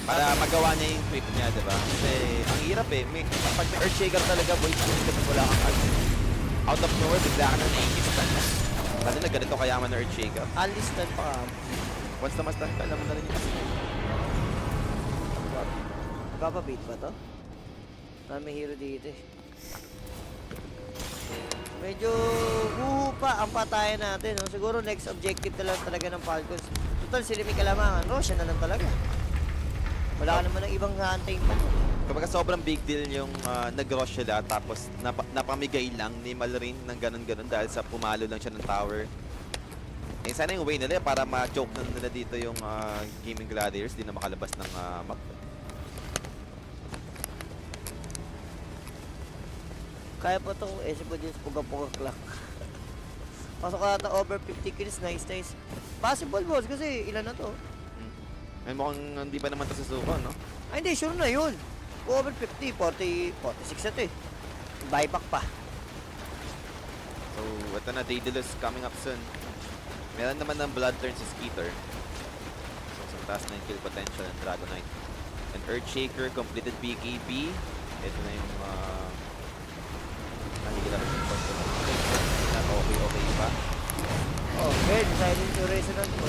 Para magawa niya yung quick niya, diba? Kasi ang hirap eh. Pag may Earthshaker talaga, boy, kasi wala kang out of nowhere, bigla ka na naiistan na. Lalo na ganito kayaman na Earthshaker. Unlisted pa ka. Once na mastan ka, alam mo na rin yung Magpapabait ba to? May hero dito eh. Medyo huhupa ang patayan natin. No? Siguro next objective na lang talaga ng Falcons. Total, sila may kalamangan. Roshan na lang talaga. Wala ka naman ng ibang haantayin pa. Kapag sobrang big deal yung nag-rush sila tapos napamigay lang ni Malrin ng ganun-ganun dahil sa pumalo lang siya ng tower. Eh, sana yung way nila para ma-choke na nila dito yung Gaming Gladiators, di na makalabas ng map. Kaya pa itong SFO din sa puga-puga clock. Pasok ka na over 50 kills, nice. Possible boss kasi ilan na to? Ay mukhang hindi pa naman ito susuko, no? Ay hindi, sure na yun. Over 50, 40, 46 na to eh. Buyback pa. So, ito na, Daedalus coming up soon. Meron naman ng Blood Turn si Skeeter. So, sa taas na yung kill potential ng Dragonite. And Earthshaker completed BKB. Ito na yung nakikita ko yung control. Okay pa. Oh, good. Silent yung resonant mo.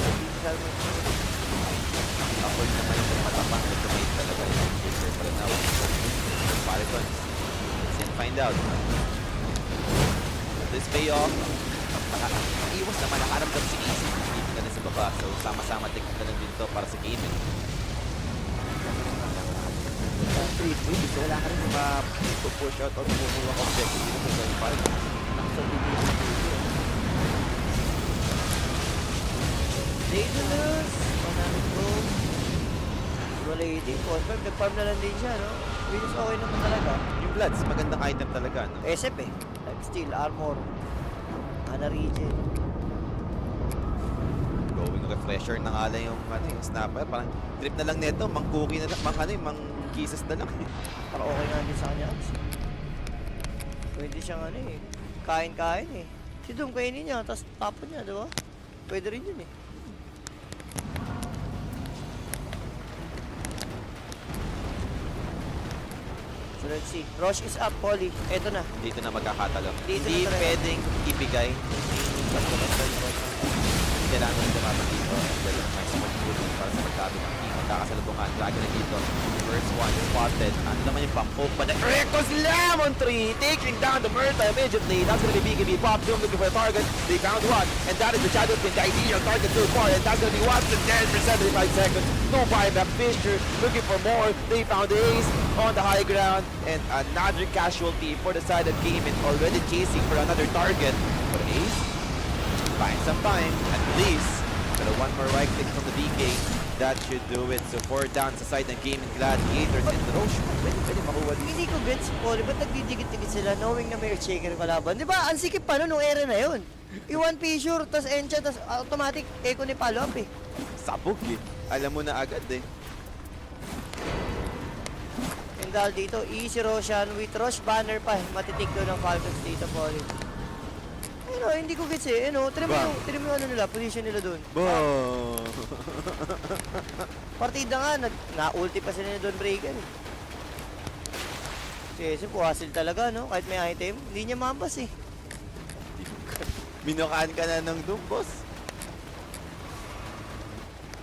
Upward naman yung matapang. Ito may talaga yung Earthshaker pala na. Paritons. Let's find out. This pay off. Iwas naman nakaramdam si Easy. Dito na rin sa baba. So, sama-sama tignan na lang dito para sa gaming. So, wala ka rin ma-push out or kumukuha ka objective dito sa yung parang Daedalus, 100 gold. Lady, confirm, nag-farm na lang din siya, no? Venus okay naman talaga. yung Bloods, magandang item talaga, no? SF eh. Lifesteal, armor. Mana regen. Going refresher na nga lang yung, yung snapper. Parang trip na lang neto, mang cookie na lang, mang kisses na lang. Para okay nga din sa kanya. Pwede siyang kain-kain eh. Si Doom kainin niya, tapos tapon niya, diba? Pwede rin yun eh. So let's see. Rush is up, Polly. Eto na. Dito na magkakatalo. Dito Hindi na talaga. pwedeng ibigay. Kailangan nang dumaban dito. Dahil ang may support bullet para sa magkabi ng team. Magkakasalubungan. Dragon na dito. First one spotted. Ano naman yung pump-up? But the Reckless Lemon Tree taking down the Murta immediately. That's gonna be BKB. Pop Doom looking for a target. They found one. And that is the Shadow Pin. The ideal target so far. And that's gonna be Watson dead for 75 seconds. No buyback. Fisher looking for more. They found the ace on the high ground. And another casualty for the side of Gaming. Already chasing for another target. But ace find some time at least. Pero one more right click from the DK. That should do it. So 4 down sa side ng Gaming Gladiators and Roche. Pwede makuha dito. Hindi ko gets, Polly. Ba't nagdidikit-dikit sila knowing na may Earthshaker kalaban? Di ba? Ang sikip pa nun nung era na yun. I-one Fissure, tas Encha, tas automatic echo ni follow up eh. Sabog eh. Alam mo na agad eh. And dahil dito, easy Roshan with Roche banner pa. Matitik doon ng Falcons dito, Polly. Hindi ko gets eh. Tira mo yung ano nila, position nila doon. Partida nga, na-ulti pa sila ni Don Breaker eh. Kasi puhasil talaga, no? Kahit may item, hindi niya mambas eh. Minukaan ka na ng Doom, boss.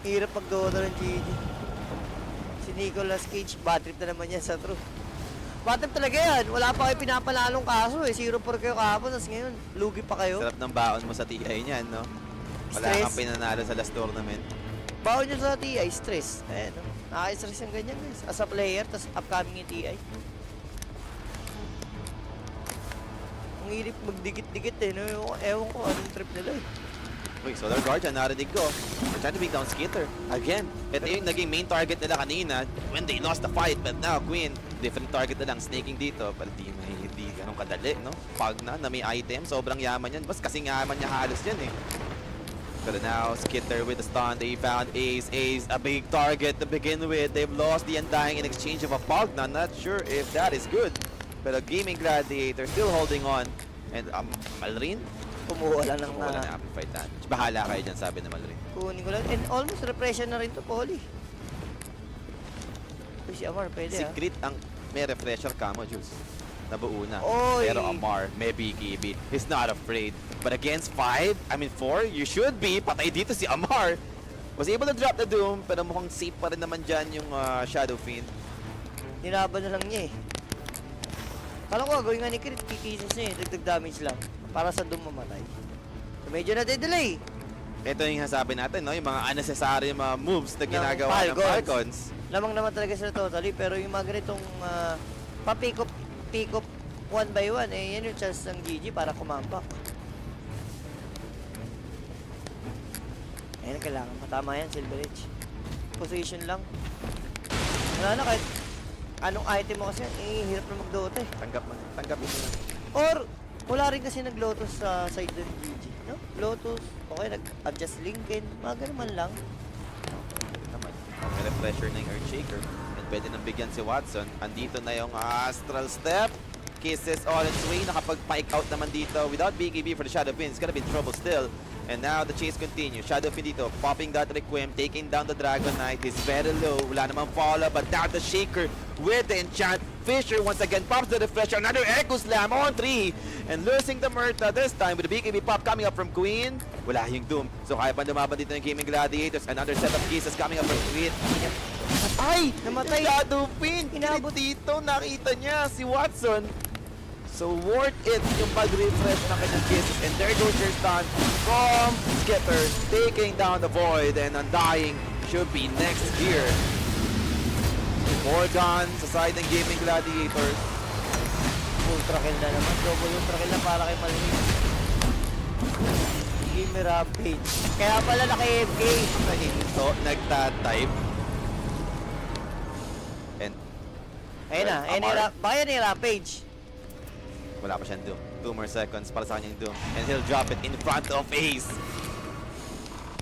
Hirap magdodo ng GG. Si Nicolas Cage, bad trip na naman yan sa true. Bad trip talaga yan. Wala pa kayo pinapalalong kaso eh. 0-4 kayo kahapon, tapos ngayon, lugi pa kayo. Sarap ng baon mo sa TI niyan, no? Wala Stress. kang pinanalo sa last tournament. Baon nyo sa TI, stress. Ayan, no? Nakaka-stress yung ganyan guys. As a player, tapos upcoming yung TI. Ang hirip magdikit-dikit eh, no? Ewan ko anong trip nila eh. Wait, Solar Guardian, narinig ko. They're trying to beat down Skitter. Again, ito yung naging main target nila kanina when they lost the fight. But now, Queen, different target na lang, snaking dito. Pero hindi ganun kadali, no? Pag na may item, sobrang yaman yan. Bas kasing yaman niya halos yan eh. But now, Skitter with the stun. They found Ace. Ace, a big target to begin with. They've lost the Undying in exchange of a Pogna. Not sure if that is good. But a Gaming Gladiator still holding on. And Malrin? Kumuha lang ng Wala na amplified damage. Bahala kayo dyan, sabi na Malrin. kunin ko lang. And almost repression na rin to, Polly. Uy, si Amar, pwede Si ah. Crit ang may refresher camo, Juice. Nabuo na. Oy! Pero Amar, may BKB. He's not afraid. But against 4, you should be. Patay dito si Amar. Was able to drop the Doom, pero mukhang safe pa rin naman dyan yung Shadow Fiend. Nilaban na lang niya eh. Kala ko gawin nga ni Crit, kikisis niya eh. Dagdag damage lang. Para sa Doom mamatay. So, medyo na delay. Ito yung sabi natin, no? Yung mga unnecessary mga moves na ginagawa ng Falcons. Lamang naman talaga sila totally, pero yung mga ganitong pa-pick up one by one, eh, yan yung chance ng GG para kumambak. Ayan, kailangan matama yan, Silver Edge. Position lang. Wala na, kahit anong item mo kasi, hirap na mag-Dota eh. Tanggapin mo na. Or, wala rin kasi nag-Lotus sa side ng GG, no? Lotus, okay, nag-adjust Lincoln, mga ganun man lang. Naman. May pressure na yung Earthshaker. And pwede nang bigyan si Watson. Andito na yung Astral Step. Kisses all its way. Nakapag-pike out naman dito without BKB for the Shadow Fin. It's gonna be in trouble still. And now the chase continues. Shadow Fin dito, popping that Requiem, taking down the Dragon Knight. He's very low. Wala namang follow, but now the Shaker with the enchant. Fisher once again pops the refresher. Another Echo Slam on 3. And losing the Murta this time with the BKB pop coming up from Queen. Wala yung Doom. So kaya pa lumaban dito ng Gaming Gladiators. Another set of kisses coming up from Queen. Ay! Namatay. Shadow Fin! Inabot. Dito, nakita niya si Watson. So worth it yung pag-refresh ng kanyang kisses. And there goes your stun from Skitter, taking down the Void, and Undying should be next here. More guns sa side ng Gaming Gladiators. Ultra kill na naman. Double ultra kill na para kay Malvin. Game Rampage. Kaya pala naka-FK. Ito, nagtatype. And Ayun na. Baka yan yung Rampage. wala pa siyang Doom. 2 more seconds para sa kanyang Doom. And he'll drop it in front of Ace.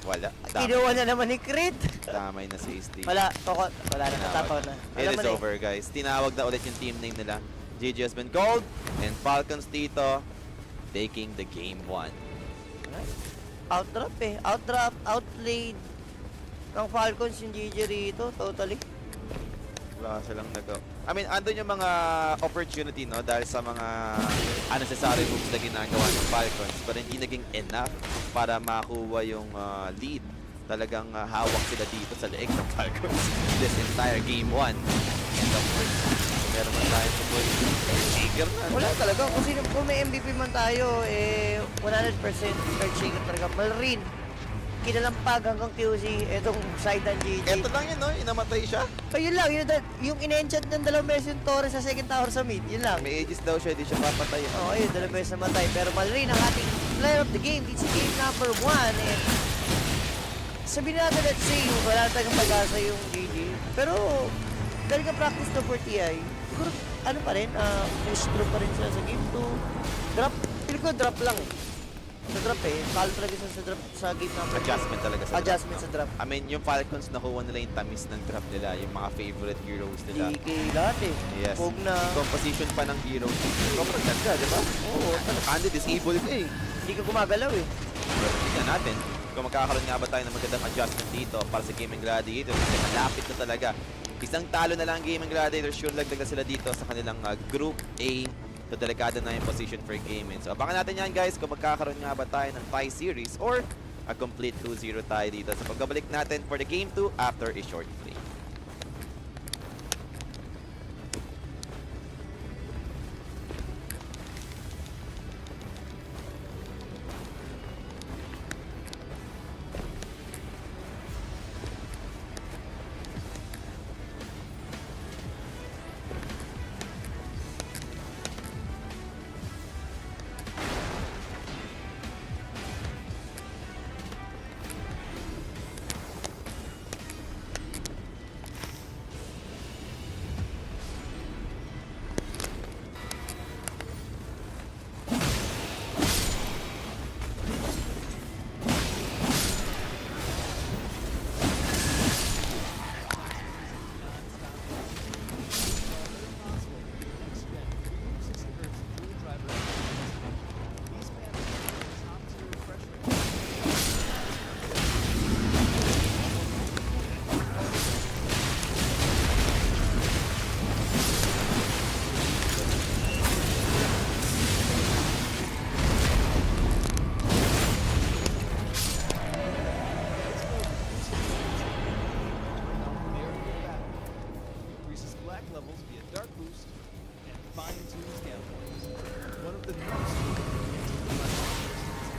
Wala. Kinuha na naman ni Crit. Damay na si Ace. Wala na. Natapaw na. It Alam mo is na eh. over, guys. Tinawag na ulit yung team name nila. GG has been called. And Falcons dito taking the game 1. Outdraft eh. Outplayed ng Falcons yung GG rito. Totally. Wala silang nagawa. I mean, andun yung mga opportunity, no? Dahil sa mga unnecessary moves na ginagawa ng Falcons. Pero hindi naging enough para makuha yung lead. Talagang hawak sila dito sa leeg ng Falcons this entire game 1. And of course, meron man tayo sa boy. Shaker na. Wala talaga. Kung may MVP man tayo, eh, 100% Earthshaker talaga. Malrin. Kinalampag hanggang QC itong side ng GG. Ito lang yun, no? Inamatay siya. Ayun lang, yung in-enchant ng dalawang beses yung Torres sa second tower sa mid. Yun lang. May aegis daw siya, di siya papatay. Oo, ayun, dalawang beses namatay. Pero Malrin ang ating player of the game. It's game number 1. And sabihin natin, let's say, wala na talagang pag-asa yung GG. Pero, dahil ka practice to for TI, siguro, ano pa rin, push through pa rin sila sa game 2. Drop, feel ko drop lang eh. Sa drop eh, follow talaga sila sa drop sa game number 2. Adjustment talaga sa Adjustment sa drop. I mean, yung Falcons nakuha nila yung tamis ng drop nila, yung mga favorite heroes nila. DK lahat eh. Yes. Huwag na, Composition pa ng heroes. Sobrang ganda, di ba? oo, Kandi disable ka eh. hindi ka gumagalaw eh. Pero tignan natin kung magkakaroon nga ba tayo ng magandang adjustment dito para sa Gaming Gladiators. Kasi malapit na talaga. Isang talo na lang Gaming Gladiators. Sure lagdag na sila dito sa kanilang Group A. So, delikado na yung position for gaming. So, abangan natin yan guys kung magkakaroon nga ba tayo ng tie series or a complete 2-0 tayo dito. So, pagbabalik natin for the game 2 after a short break. Increases black levels via dark boost and fine-tunes camouflage. One of the newest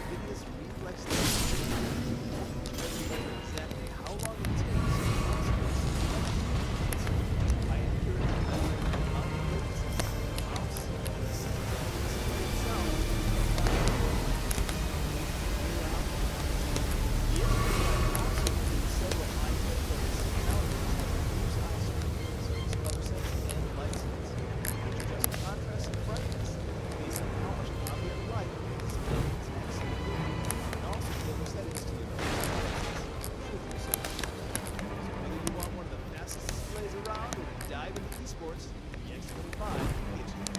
NVIDIA's reflex dive into esports, the X25 gives you.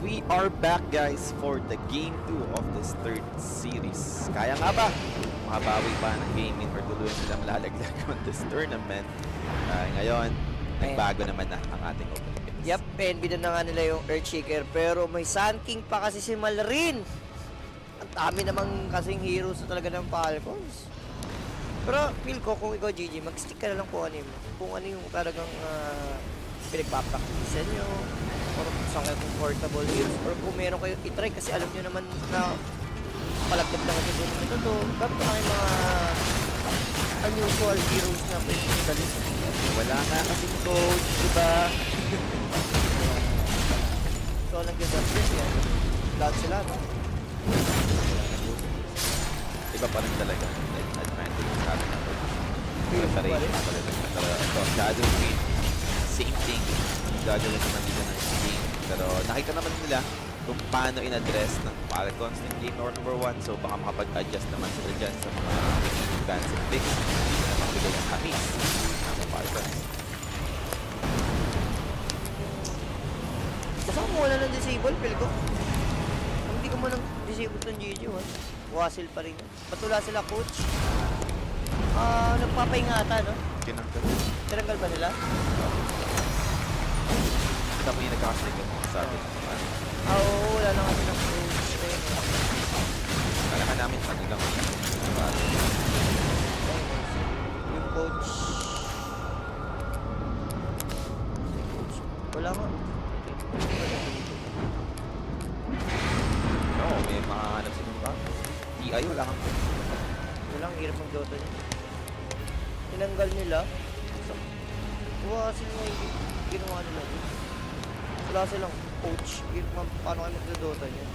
we are back guys for the game 2 of this third series. Kaya nga ba? Makabawi pa ng gaming or tuluyan sila malalaglag on this tournament. Ngayon, nagbago naman na ang ating opening base. Yup, NB na nga nila yung Earthshaker, pero may Sun King pa kasi si Malrin. Ang dami namang kasing heroes na talaga ng Falcons. Pero feel ko kung ikaw GG, mag-stick ka na lang kung ano yung talagang pinagpapracticean nyo, or kung saan kayo comfortable heroes, or kung meron kayo itry kasi alam nyo naman na palagdag lang kasi doon nito to. Dapat na kayo mga unusual heroes na pwede nyo dalhin. Wala nga kasing coach, diba? So, nag-success yan. Lahat sila, no? Iba pa rin talaga. Advantage sa atin na coach. Preparation na talaga. Ito, Shadow Queen. Same thing. Gagawin naman nila ng game. Pero nakita naman nila kung paano in-address ng Falcons ng game number 1. So baka makapag-adjust naman sila dyan sa mga advanced picks. Hindi na makabigay ng hamis ng Falcons. Basta kung wala ng disable, feel ko. Kung hindi ko mo ng disable ng GG, wasil pa rin. Patula sila, coach. Nagpapaingata, no? Tinanggal ba nila? Tapos yung nagkakasalik yung mga sabi. Oo, wala na kami ng coach. Kala ka namin talagang Yung coach. Wala nga. no, may makahanap sila ba? TI, wala kang Wala, ang hirap mag-dota niya. Tinanggal nila. Wasil nga yung ginawa nila. Wala silang coach. Paano kayo mag-dota niya?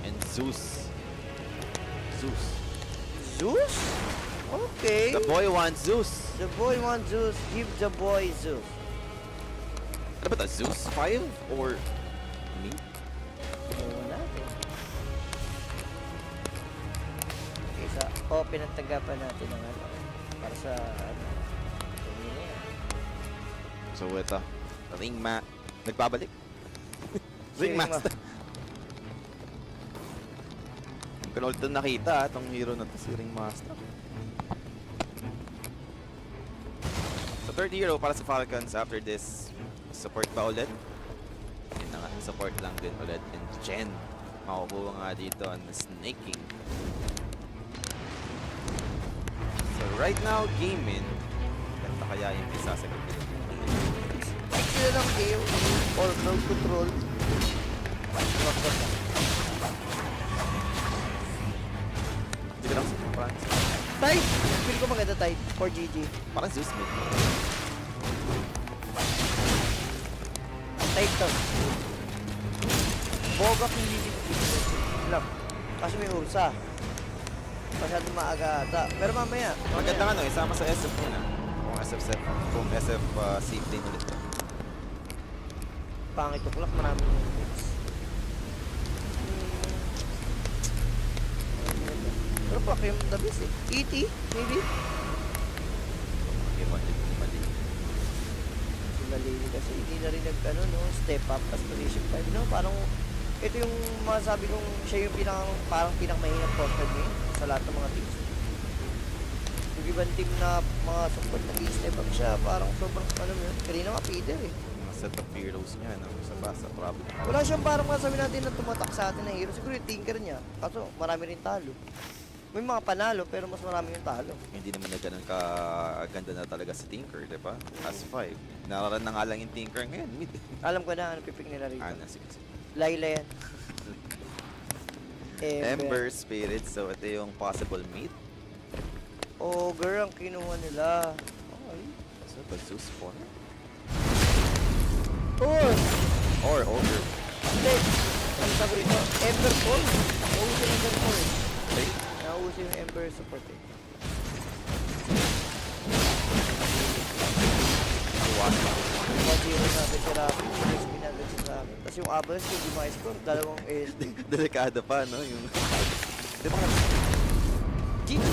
and Zeus. Zeus? Okay. The boy wants Zeus. The boy wants Zeus. Give the boy Zeus. Ano ba ito? Zeus 5 or me? Ewan natin. Okay, sa pinagtagapan natin ng ano. Para sa ano. Tumina yan. So ito, nagbabalik. Ringmaster. Pero ulit na nakita itong hero na to, si Ringmaster. So third hero para sa Falcons after this, support pa ulit. Yun na nga, support lang din ulit. And Jen, makukuha nga dito ang snaking. So right now, game in. Ganda kaya yung isasagot nila. Like sila ng AO or crowd control. Hindi ko lang sa France. Tide! Feel ko maganda Tide for GG. Parang Zeus mid. Tide to. Bogak yung GG. Alam. Kasi may Ursa. Masyadong maaga ata. Pero mamaya. Maganda nga no, isama sa SF muna. Kung SF set, kung SF safe lane ulit. Pangit tuklak, maraming hits. Pero pa kayo the best eh. ET, maybe? Okay, mali. Si Malini kasi hindi na rin step up as position 5. No, parang ito yung masasabi kong siya yung parang pinakamahinang portal niya sa lahat ng mga teams. Yung ibang team na mga support nag-i-step up siya, parang sobrang kanina nga Peter eh. Mga set of heroes niya, no? Sa basa, problem. Wala siyang parang masabi natin na tumatak sa atin na hero. Siguro yung tinker niya. Kaso marami rin talo. May mga panalo pero mas marami yung talo. Hindi naman na ganun kaganda na talaga si Tinker, di ba? As 5. Nararan na nga lang yung Tinker ngayon, mid. Alam ko na ano pipik nila rito. Sige. Layla yan. Ember Spirit, so ito yung possible mid. Ogre ang kinuha nila. Ay. So, ito, Zeus 4. Oh! Or Ogre. Hindi. Ano sabi rito? Ember 4. Nauso yung Ember 4 eh. Okay. Nauso yung Ember support eh. Iwan lang. 1-0 natin si Rafi. 6 natin si Rafi. Tapos yung Abels, hindi ma-score. Dalawang ASD. Delikado pa, no? Yung... Di ba nga? GG.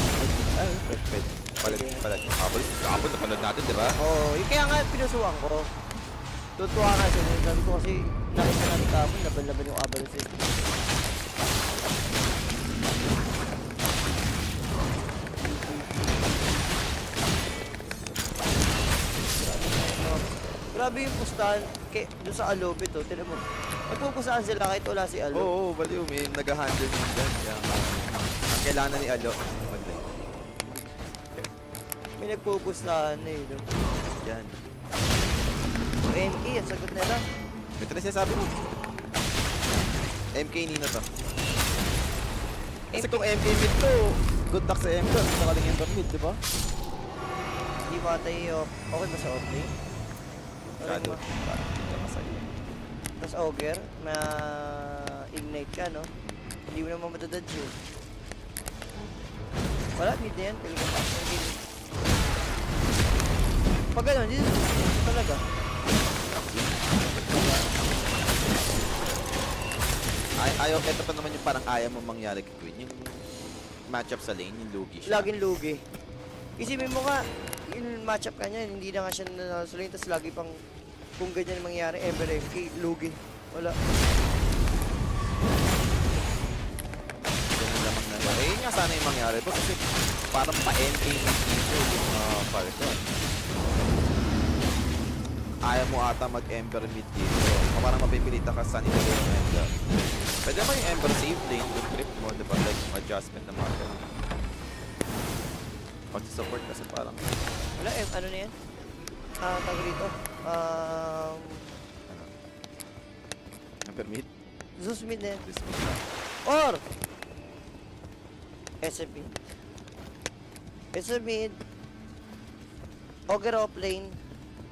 Ay, perfect. Habol napanood natin, di ba? Oo, yung kaya nga pinusuan ko. Tutuwa nga siya. Sabi ko kasi nakita natin kahapon, laban-laban yung Avalanche system. Grabe yung pustahan doon sa Alobe to. Tinan mo. Nagpupustahan sila kahit wala si Alo. Oo, baliw. May nag-handle yung dyan. Kaya ang kailangan ni Alo. Mag-lane. May nagpupustahan na eh. No? Yan. So, MK, ang sagot nila. Ito na sinasabi mo. MK Nino to. Kasi kung MK mid to, good luck sa MK. Nakaling Ember mid, di ba? Hindi matay okay ba sa offlane? Shadow. Hindi ka masaya. Tapos Ogre, ma-ignite ka, no? Hindi mo naman matadodge yun. Wala, mid na yan. Talagang pass ng game. Pag gano'n, dito talaga. Ayaw, ito pa naman yung parang ayaw mo mangyari kay Queen. Yung matchup sa lane, yung lugi siya. Laging lugi. Isipin mo nga, yung matchup ka niya, hindi na nga siya nanasuloy, tapos lagi pang, kung ganyan mangyari, ever MK, lugi. Wala. Ganun lamang na. Eh, yun nga sana yung mangyari to kasi parang pa-MK dito yung Falcon. Ayaw mo ata mag-Ember mid dito. O parang mapipilitan ka sa nila yung Ember. Pwede mo yung Ember safe lane, yung trip mo, diba? Like, adjustment na mga ganun. Pag-support kasi parang... Wala, ano na yan? Tawag rito. Ember mid? Zeus mid na yan. This mid na. Or! SM mid. SM mid. Ogre offlane.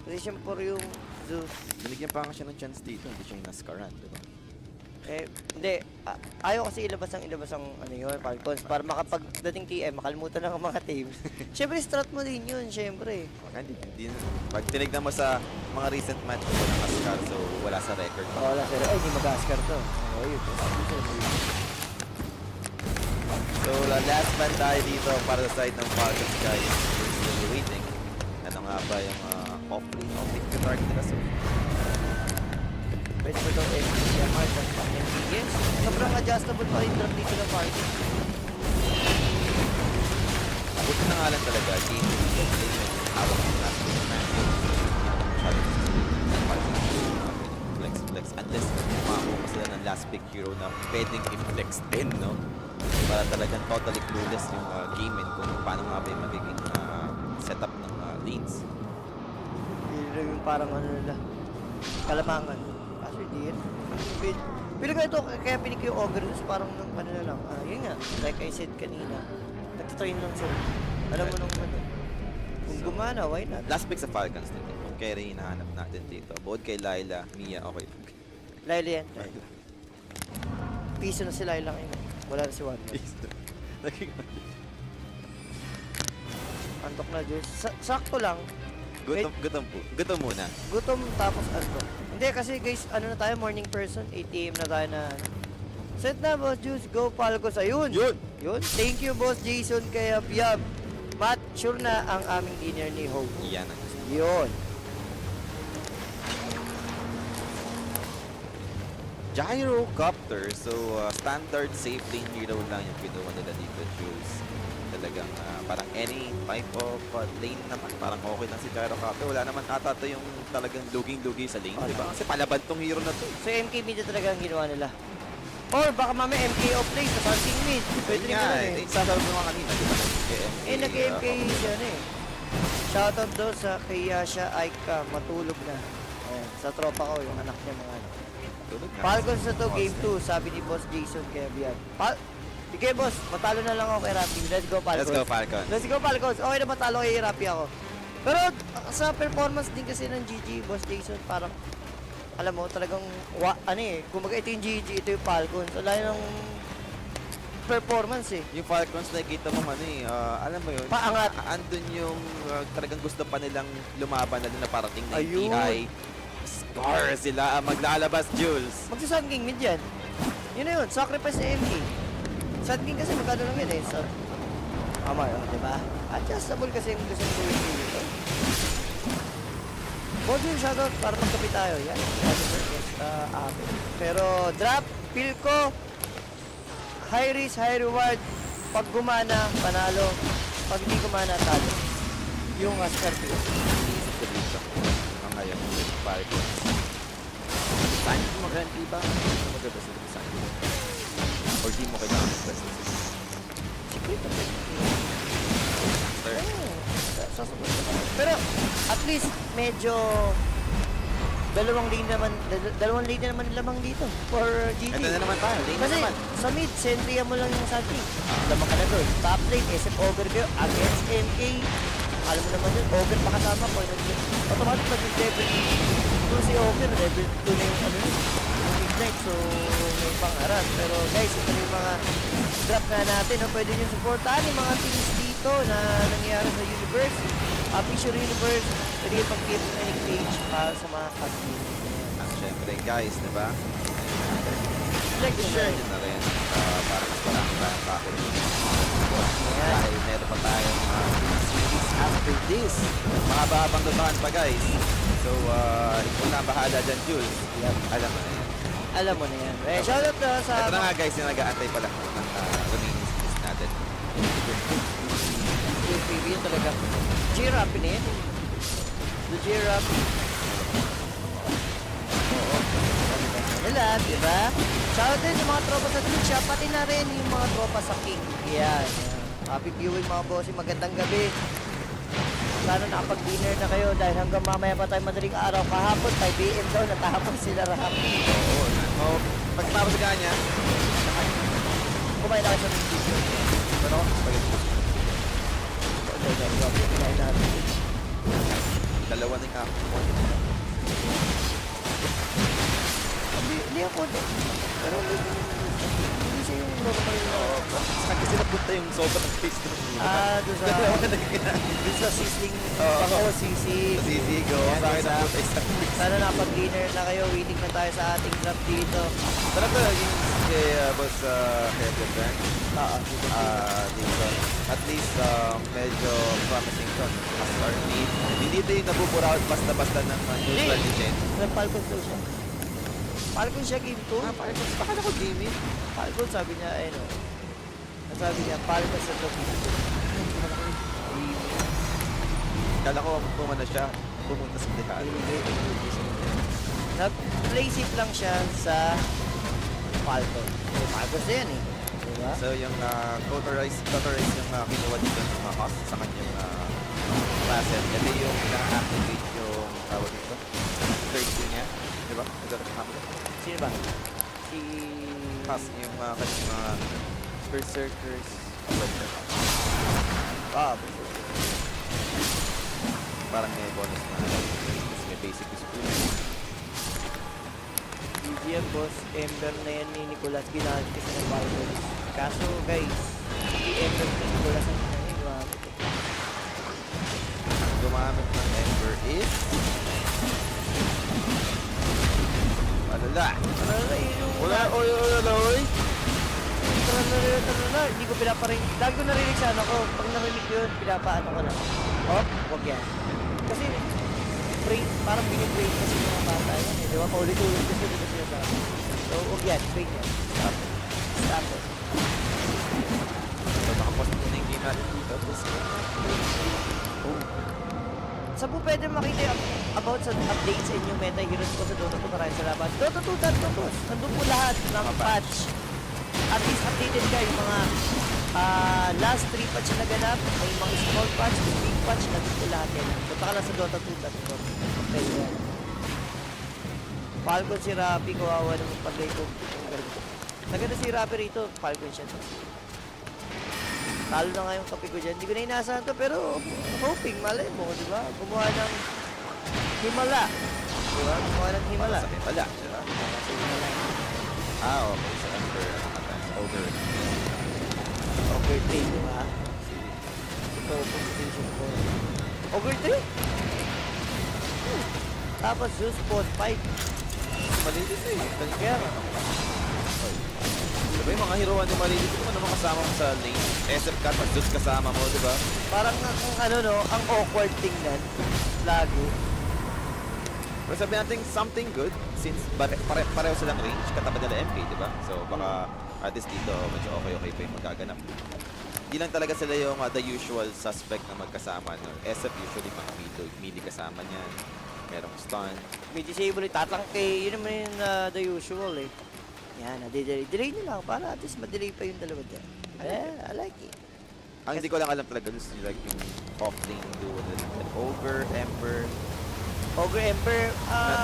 Position 4 yung Zeus. Binigyan pa nga siya ng chance dito, hindi siya yung naskaran, diba? Hindi. Ayaw kasi ilabas ang ano yun, Falcons. Para makapagdating TM, makalimutan lang ang mga teams. Siyempre, strat mo din yun, siyempre. Hindi, pag tinignan mo sa mga recent match ko ng Ascar, so wala sa record pa. Wala sir. Ay, hindi mag-Ascar to. Yun. So, last man tayo dito para sa side ng Falcons, guys. We're still waiting. Ano nga ba yung off-lane? Off-lane ka target nila, so... Pwede mo itong MPG Mark at MPGs. Sobrang adjustable pa rin drop dito ng Falcons. Buti na nga lang talaga, game hawak ng last pick na flex. Unless makakuha pa sila ng last pick hero na pwedeng i-flex din, no? Para talagang totally clueless yung game and kung paano nga ba yung magiging setup ng lanes. Hindi lang yung parang ano nila. Kalamangan. Kaso hindi yan. Pero ito, kaya pinik yung Ogre parang ng ano na lang. Yun nga, like I said kanina. Nagtatrain lang sila. Alam mo nung ano. Kung gumana, why not? Last pick sa Falcons din. Kung carry hinahanap natin dito. Bukod kay Layla, Mia, okay. Laila yan. Piso na si Laila ngayon. Wala na si One. Antok na, Diyos. Sakto lang. Gutom muna. Gutom tapos antok. Hindi kasi guys, ano na tayo, morning person. 8 AM na tayo na ano. Set na, Boss Juice. Go, Falcons. Ayun. Yun. Thank you, Boss Jason, kay Biab. Matt, sure na ang aming dinner ni Hope. Iyan ang Yun. Gyrocopter. So, standard safe lane hero lang yung kinuha nila dito, Jules. Talagang parang any type of lane naman. Parang okay lang si Gyrocopter. Wala naman ata to yung talagang luging-lugi sa lane, diba? Kasi palaban tong hero na to. So, MK mid na talaga ang ginawa nila. Or baka mamaya MK off lane sa hunting mid. Pwede rin nga, ganun eh. sasabi mo nga kanina, diba? Nag-MK siya na eh. Shoutout daw sa kay Yasha Aika, matulog na. Ayan, sa tropa ko, yung anak niya mga ano. Falcons na to, game 2, sabi ni Boss Jason kay Bian. Sige boss, matalo na lang ako kay Rappi. Let's go Falcons. Let's go Falcons. Okay na matalo kay Rappi ako. Pero sa performance din kasi ng GG, Boss Jason, parang alam mo, talagang kumbaga ito yung GG, ito yung Falcons. Wala yung performance eh. Yung Falcons nakikita mo alam mo yun, Paangat. Andun yung talagang gusto pa nilang lumaban na parating na Ayun. TI. Scar sila maglalabas, Jules. Magsa-Sun King mid yan. Yun na yun, sacrifice na MK. Sun King kasi magkano lang yun eh. So, Amar, diba? Adjustable kasi yung gusto ko yung dito. Boss, shoutout para magkapit tayo. Yan. akin. Pero drop, feel ko, high risk, high reward. Pag gumana, panalo. Pag hindi gumana, talo. Yung Ascar Field. Iisip ko dito. Ang ngayon, with 5 points. Saan mo mag-ranti ba? Ano maganda sa design? Or di mo kailangan ng best decision? Secret na pwede. Third. Sasagot ko. Pero, at least, medyo dalawang lane naman lamang dito for GG. Ito na naman tayo. Lane na Kasi naman. sa mid, sentry mo lang yung Santi. Lamang ka na doon. Top lane, SF Ogre kayo against MK. Alam mo naman yun, Ogre pa kasama ko. Automatic mag-level 2 si Ogre, level 2 na yung ano yun. Yung Ignite, so may pangarap. Pero guys, ito yung mga drop na natin. No? Pwede nyo supportahan yung mga teams dito na nangyayari sa Universe. Fisher Universe, pwede yung pag-keep na yung page para sa mga customer. At syempre guys, di ba? Like Share nyo na rin para mas marami tayong package. Dahil meron pa tayong series after this. Mahaba-habang lumahan pa guys. So, ikaw na bahala dyan, Jules. Alam mo na yan. Alam mo na yan. Eh, shoutout na sa... Ito na nga guys, yung nag-aantay pala ng remaining series natin. Yung preview talaga. G-Rap na yan. The G-Rap. Oo. Nila, diba? Shoutout din yung mga tropa sa Twitch, pati na rin yung mga tropa sa King. Yan. Happy viewing mga bossy, magandang gabi. Sana nakapag-dinner na kayo dahil hanggang mamaya pa tayo madaling araw. Kahapon, 5 AM daw, natapos sila rap. Oo. Pagkatapos sa kanya, Kumain na kayo sa video. pero spaghetti. Kumain natin. Dalawa na yung kakapon. Hindi ako. Pero hindi siya yung normal na. Saan kasi napunta yung sobrang taste ng Doon sa... Dalawa na yung Doon sa sizzling Oo. bango, sisig. Sisigo. Yan, Sa akin isa. napunta isang mix. Sana nakapag-dinner na kayo. Waiting na tayo sa ating drop dito. Sarap ba yung kay Boss Kevin Frank? Oo. Dito. At least medyo promising to. As our lead. Hindi ito yung nabuburaot basta-basta ng neutral defense. Nag-Falcon daw siya. Falcon siya game 2. Baka na ko gaming. Falcon sabi niya, ano. Sabi niya, Falcon sa top. Kala ko pumana siya. Pumunta sa Dehal. Nag-play safe lang siya sa Falcon. Falcon na yan eh. Diba? So yung cauterize yung kinuha dito ng mga cost sa kanyang class. Ito yung na-activate yung tawag dito. Third skill niya. Diba? Ito na Sino ba? Si... Cost yung kanyang berserkers. Parang may bonus na kasi may basic discipline. BGM boss, Ember na yan ni Nicolas ginamit kasi ng Falcon. Kaso guys, si Ember ni Nicolas ang ginamit. Ang gumamit ng Ember is... Malala! Wala! Oy! Hindi ko pinaparinig. Lagi ko narinig sa ano ko. Pag narinig yun, pinapaano ko na. Oh, wag yan. Kasi, parang binibrain kasi mga bata yan eh. Di ba? Paulit-ulit kasi dito sila sa akin. So, wag yan. Brain yan. Stop it. So, nakapost mo na yung game natin dito. Saan po pwede makita about sa updates and yung meta heroes ko sa Dota 2? Maraming salamat. Dota 2, Dota 2. Nandun po lahat ng patch. At least updated ka yung mga last 3 patch na naganap. May mga small patch, may big patch. Nandun po lahat yan. Punta ka lang sa Dota 2.com. Pwede yan. Falcon si Rappi, kawawa naman pag-lay ko. Naganda si Rappi rito, Falcon siya. Talo na nga yung kape ko dyan. Hindi ko na inaasahan to, pero hoping, malay mo, di ba? Gumawa ng himala. Di ba? Gumawa ng himala. Sa Himala. Diba? Sa himala. Okay. So, Ember, Ogre. Ogre 3, di ba? Ito, position ko. Ogre 3? Tapos Zeus Post 5. Malilit eh. Kaya nga. Diba yung mga heroan yung malilit? Ito naman kasama mo sa lane. SF Cat, pag Zeus kasama mo, diba? Parang ang ano no, ang awkward tingnan. Lagi. Pero sabi natin something good since pareho silang range, katapat nila MK, di ba? So baka at least dito medyo okay pa yung magaganap. Hindi lang talaga sila yung the usual suspect na magkasama. No? SF usually mga melee kasama niyan. Merong stun. May disable, tatangke. Yun naman yung the usual eh. Yan, delay nyo lang para at least madelay pa yung dalawa dyan. I like it. Ang hindi ko lang alam talaga is like yung off-lane duo nila. Ogre, Emperor,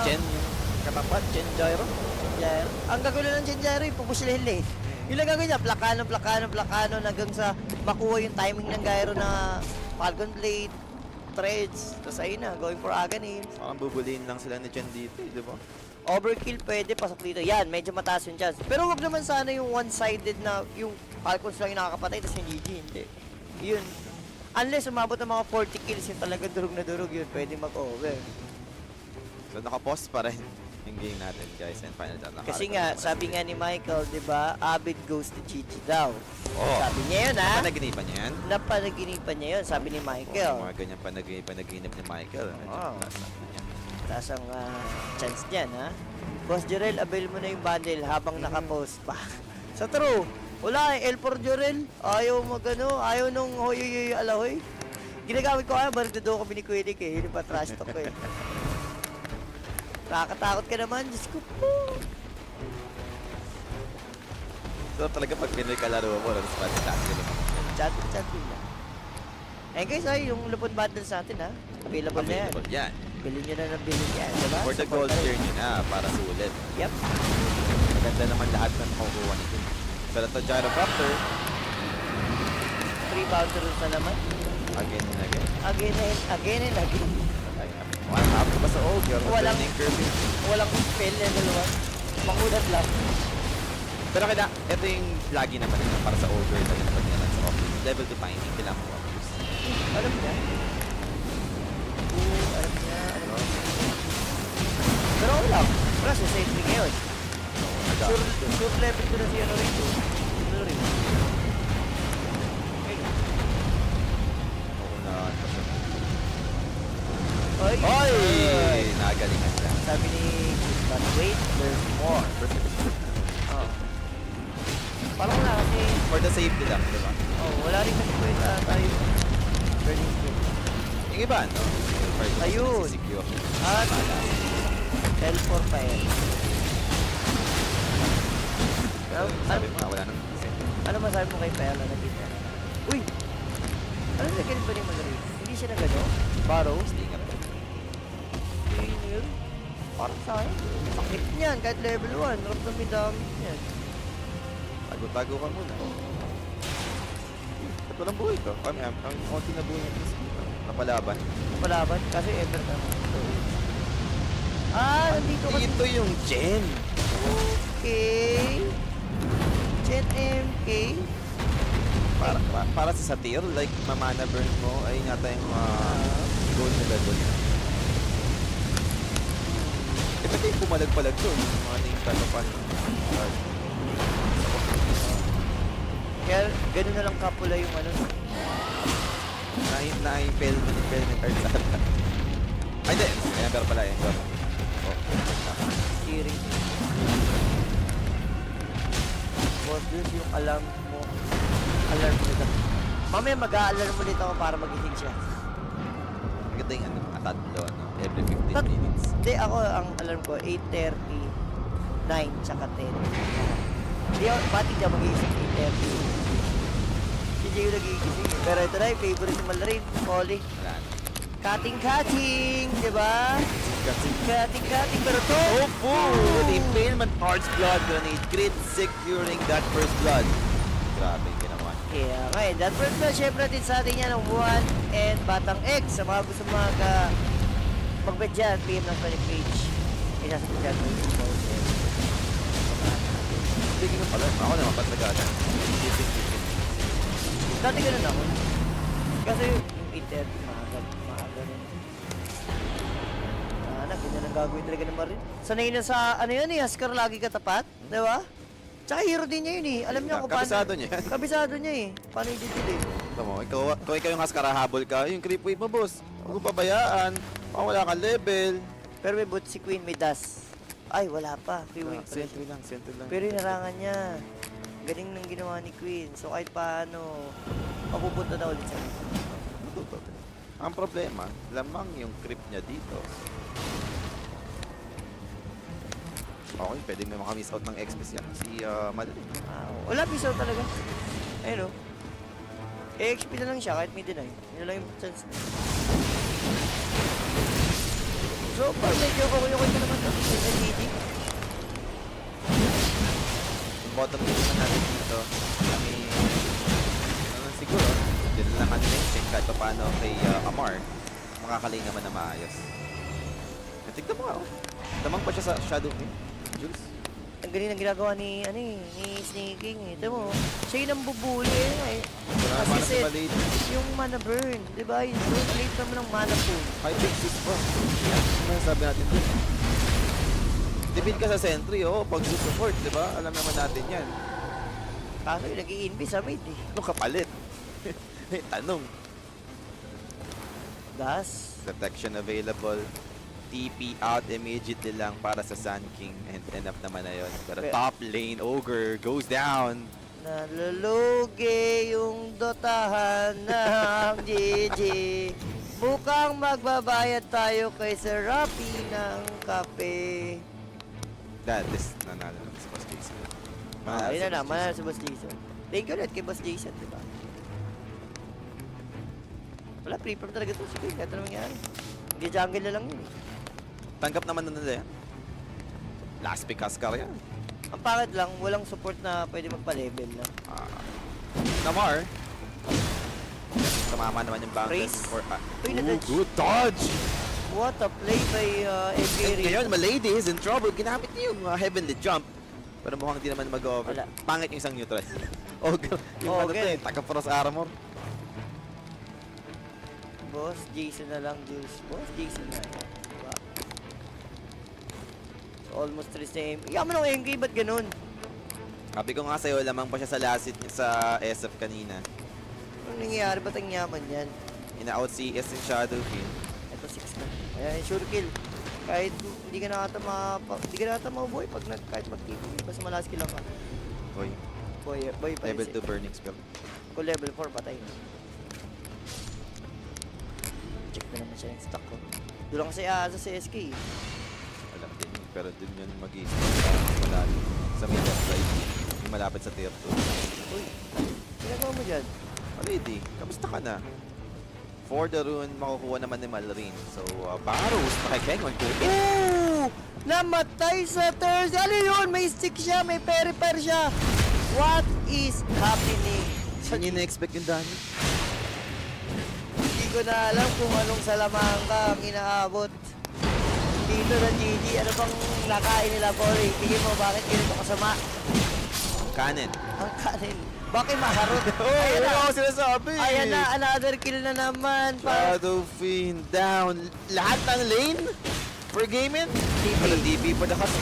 Chen yung katapat, Chen Gyro. Yeah. Ang gagawin lang ng Chen Gyro, ipupush nila yung lane. Yung lang gagawin niya, plakano hanggang sa makuha yung timing ng Gyro na Falcon Blade, Threads, tapos ayun na, going for Aghanim. Parang bubulihin lang sila ni Chen dito, di ba? Overkill pwede, pasok dito. Yan, medyo mataas yung chance. Pero wag naman sana yung one-sided na yung Falcons lang yung nakakapatay, tapos yung GG, hindi. Yun. Unless umabot ng mga 40 kills, yung talaga durog na durog yun, pwede mag-over. So nakapause pa rin yung game natin, guys, and final down. Kasi nga, sabi nga ni Michael, di ba, Abid goes to GG daw. Oh. Sabi niya yun, ha? Panaginipan niya yan? Napanaginipan niya yun, sabi ni Michael. Mga ganyan panaginip ni Michael. Oh. Taas ang chance niyan, ha? Boss Jorel, avail mo na yung bundle habang nakapost pa. Sa true, wala eh, L4 Jorel, ayaw magano, ayaw nung hoy alahoy. Ginagamit ko baragdado kami ni Kuya eh, yun yung pa-trash talk ko eh. Nakakatakot ka naman, Diyos ko po. So talaga pag Pinoy kalaro mo, lang sa chat ko lang. Chat din lang. Eh guys, ay, yung lupon bundles natin ha, available na yan. Available yan. Bilhin nyo na ng bilhin yan, diba? For the gold tier nyo na, para sulit. Yep. Maganda naman lahat ng makukuha nito. So ito, Gyrocopter. 3 bouncers na naman. Again and again. Again and again. One half pa sa Ogre. Walang- Returning Kirby. Walang spell na dalawa. Makulat lang. Pero kaya, ito yung lagi naman nila para sa Ogre na rin pag nila sa offlane. Level 2 timing, kailangan mo abuse. Alam niya. Alam niya. Pero okay lang. Wala siya sa entry ngayon. Sure level ko na siya na rito. Ano rin? Uunahan pa siya. Oy! Oy! Nagalingan siya. Sabi ni but wait, there's more. Oh. Parang wala kasi, For the safety lang, di ba? wala rin kasi pwede tayo. Burning skill. Yung iba, no? Ayun. Secure. At, L4 pa eh. Sabi mo, wala nang Ano masabi mo kay Pela na nakita? Uy! Ano na ganun ba ni Malari? Hindi siya na gano'n? Barrow? stinger. Stinger? Parang sa akin. Sakit niyan kahit level 1. Ramdam yung damage niyan. Tago-tago ka muna. Ito lang buhay ko. Ang konti na buhay niya. Napalaban. Palaban? Kasi ever ka na. Nandito ka. Dito yung Chen. Okay. Chen MK. Para sa satir, like mamana burn mo, ay yata yung gold na level. Eh, pwede yung pumalag-palag to. Mga name tag pa. Kaya ganun na lang kapula yung ano. Na-impel na card sa atin. Ay, hindi. Ember pala, Ember. Oh, Steering. Boss, this yung alarm mo. Alarm mo dito. Mamaya mag-a-alarm ulit ako para magising siya. maganda yung ano, tatlo, ano, every 15 minutes. Hindi, ako, ang alarm ko, 8:30, 9, tsaka 10. Hindi ako, pati di ako mag-iisip 8:30. Hindi yung nag-iisip. Pero ito na yung favorite naman na rin, Polly. Wala na. Cutting, di ba? Cutting, pero to! Oh, food! Impalement, Heart's Blood Grenade, crit securing that first blood. Grabe yung ginawa. Yeah, okay. That first blood, syempre din sa atin yan ang 1 and Batang Egg. Sa mga gusto mag-bet dyan, PM ng Panic Page. Isasabot dyan mo yung post. Speaking of pala, ako naman patagalan. Dati ganun ako. Kasi yung 8:30, maaga rin. Ganyan ang gagawin talaga naman rin. Sanay na sa, ano yun eh, Husker lagi katapat. Di ba? Tsaka hero din niya yun eh. Alam niya kung paano. Kabisado niya. Kabisado niya eh. Paano yung dito eh. Ito mo, kung ikaw yung Husker, habol ka, yung creep wave mo, boss. Huwag mo pabayaan. Baka wala kang level. Pero may boot si Queen, may dash. Ay, wala pa. Queen, Sentry lang, sentry lang. pero inarangan niya. Galing ng ginawa ni Queen. So kahit paano, mapupunta na ulit sa Ang problema, lamang yung creep niya dito. Okay, pwede may makamiss out ng XP yan. Si Madrid. Wala, piso talaga. Ayun o. XP na lang siya kahit may deny. Yun lang yung chance niya. So, pag medyo kukuyokoy ka naman ito, sa GG. Yung bottom lane naman natin dito. Kami, siguro, dyan lang natin yung kahit pa paano kay Amar. Makakalay naman na maayos. Tignan mo nga, oh. Damang pa siya sa Shadow King. Jules. Ang galing ng ginagawa ni Sneaking. Ito mo, siya yung nambubuli eh. Wala naman Kasi si Malade. yung mana burn, di ba? Yung late naman ng mana pool. High fixes pa. Yan, ano sabi natin doon? Depend ka sa sentry, oh. Pag support, di ba? Alam naman natin yan. Kaso yung nag-i-invis sa mid eh. Ano kapalit? Tanong. Das. Protection available. TP out immediately lang para sa Sun King. And enough naman na yun. Pero top lane, Ogre goes down. Nalulugi yung dotahan ng GG. Mukhang magbabayad tayo kay Sir Rapi ng kape. This nanalo na si Boss Jason. Ayun na naman, si Boss Jason. Thank you ulit kay Boss Jason, diba? Wala, pre-perm talaga ito. Sige, kahit anong mangyari. Hindi jungle na lang yun. Tanggap naman na nila yan. Last pick Huskar yan. Ang pangit lang, walang support na pwede magpa-level na. Namar. Tumama naman yung bangles. Race. Ooh, na-dodge. good dodge! What a play by FK And ngayon, Malady is in trouble. Ginamit niya yung heavenly jump. Pero mukhang di naman mag-over. Wala. Pangit yung isang neutral. Okay. Yung ano to eh, taga-frost armor. Boss Jason na lang, Jules. Boss Jason na lang. Diba? So, almost the same. Yaman ng MK, ba't ganun? Sabi ko nga sa'yo, lamang pa siya sa last hit niya sa SF kanina. Anong nangyayari? Ba't ang yaman yan? Ina-out CS in Shadow King. Ito 6 na. Ayan, sure kill. Kahit hindi ka na ata mabuhay pag kahit mag-TV. Basta malas kill lang ka. Boy, Boy pa level 2 burning spell. Kung level 4, patay na. Check na naman siya yung stock ko. Doon lang kasi aasa sa SK. Alam din yun, pero dun yun mag-i-stop malalim. Sa may left side, yung malapit sa tier 2. Uy, ginagawa mo dyan? Malady, kamusta ka na? For the rune, makukuha naman ni Malrine. So, Baros, nakikengon ko. Ooh! Namatay sa Thursday. Ano yun? May stick siya, may peri-per siya. What is happening? Saan yun na-expect yung damage? Hindi ko na alam kung anong salamangka ang inaabot. Dito na GG, ano bang nakain nila, Pori? Tingin mo, bakit ganito kasama? Kanin. Ang kanin. Bakit maharot? Ayan na ako sinasabi. Ayan na, another kill na naman. Shadow Fiend down. Lahat ng lane? Per game in? Wala DP pa na kasi.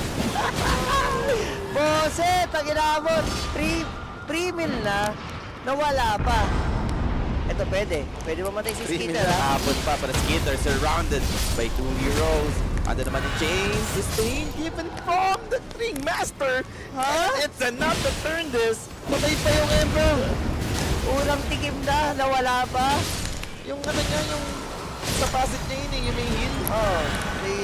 Boset, ang inaabot. Pre-mill na, nawala pa. Ito pwede. Pwede mamatay si 3 Skitter, minutes ha? abot pa para Skitter surrounded by 2 heroes. Ano naman yung chains? Sustain given from the Ring Master. And it's enough to turn this. Patay pa yung Ember. Unang tikim na, nawala pa. Yung ano niya, yung sa passive chaining, yung may heal. Oh, may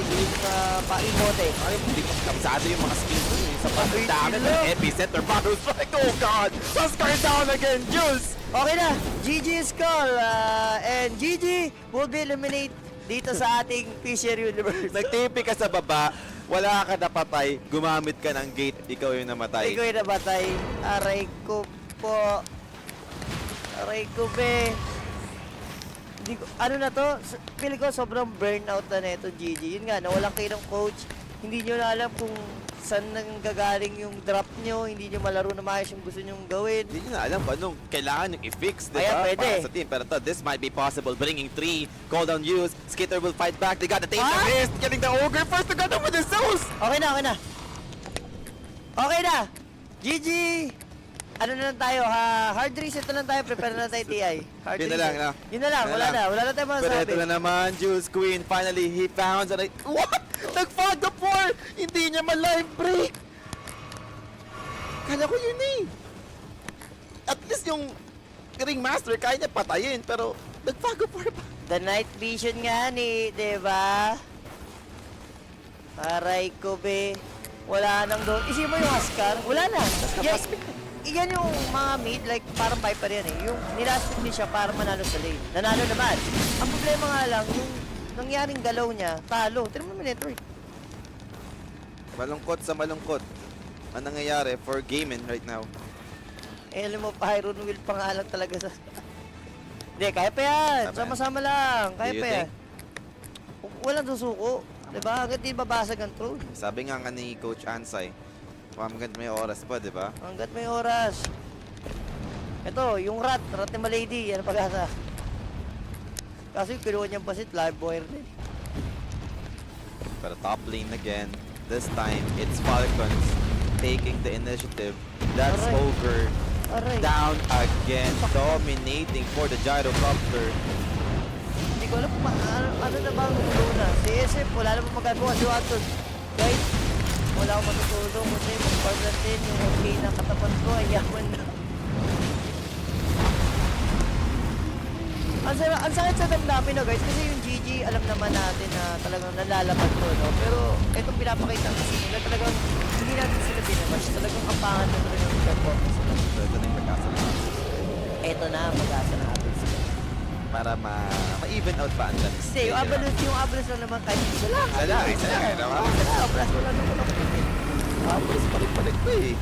pa-emote. Ay, hindi ko kapsado yung mga skills dun. Yung sa passive dami Hello. ng epicenter. Battle strike. Oh God! Huskar down again, Jules! Okay na, GG Skull. And GG will be eliminated dito sa ating Fisher Universe. Nagtipi ka sa baba, wala ka na patay, gumamit ka ng gate, ikaw yung namatay. Ikaw yung nabatay. Aray ko po. Aray ko be. Hindi ko, ano na to? Feel ko sobrang burnout na neto GG. Yun nga, nawalan kayo ng coach. Hindi nyo na alam kung saan nanggagaling yung drop nyo. Hindi nyo malaro na maayos yung gusto nyong gawin. Hindi nyo na alam kung anong kailangan yung i-fix, di Ayan, ba? pwede. Para sa team. Pero to, this might be possible. Bringing 3, cooldown use, Skitter will fight back. They got the taste of What? mist, getting the Ogre first together with the Zeus! Okay na, okay na. Okay na. GG. ano na lang tayo, hard reset na lang tayo, prepare na tayo TI. Hard Yun na reset. lang, no? Yun na lang, Yun na wala lang. na. Wala na tayo Pero masasabi. ito na naman, Juice Queen. Finally, he found and what? Nag-fog the 4! Hindi niya ma-live break! Kala ko yun eh. At least yung Ringmaster kaya niya patayin, pero nag-fog the 4 pa. The night vision nga ni, diba? Aray ko be. Wala nang doon. Isipin mo yung Huskar, wala na. Yan yung mga mid, like parang Viper yan eh. Yung nilastik din siya para manalo sa lane. Nanalo naman. Ang problema nga lang, yung nangyaring galaw niya, talo. Tignan mo yung network. Malungkot sa malungkot. Ang nangyayari for gaming right now. Eh, alam mo, Pyron Will pa nga lang talaga sa... Hindi, kaya pa yan. Tama. Sama-sama lang. Kaya Do you pa yan. Walang susuko. Diba? Hanggat di babasag ang troll. Sabi nga ni Coach Ansay, hanggat may oras pa, di ba? Hanggat may oras. Ito, yung rat ni Malady. Yan ang pag-asa. Kasi yung kinuha niyang basit, live wire din. Pero top lane again. This time, it's Falcons taking the initiative. That's Aray. over. Aray. Down again, dominating for the gyrocopter. Hindi ko alam kung ano na ba ang na. Si SF, wala namang magagawa. Si Watson, guys, wala akong matutulong kasi mag-farm natin yung okay na katapat ko, ay yaman na. Ang sakit sa damdamin, no, guys, kasi yung GG, alam naman natin na talagang nalalaman ko, no? Pero itong pinapakita kasi nila talagang hindi natin sila binabash. Talagang kapangan na talaga yung performance. So, ito na yung pagkasa natin. Ito na, mag-asa na natin sila. Para ma-even out ba ang dami? Kasi yung Abalus lang naman kahit isa lang. Isa lang, naman. Isa lang, Abalus wala naman ako. Tapos balik-balik ko eh.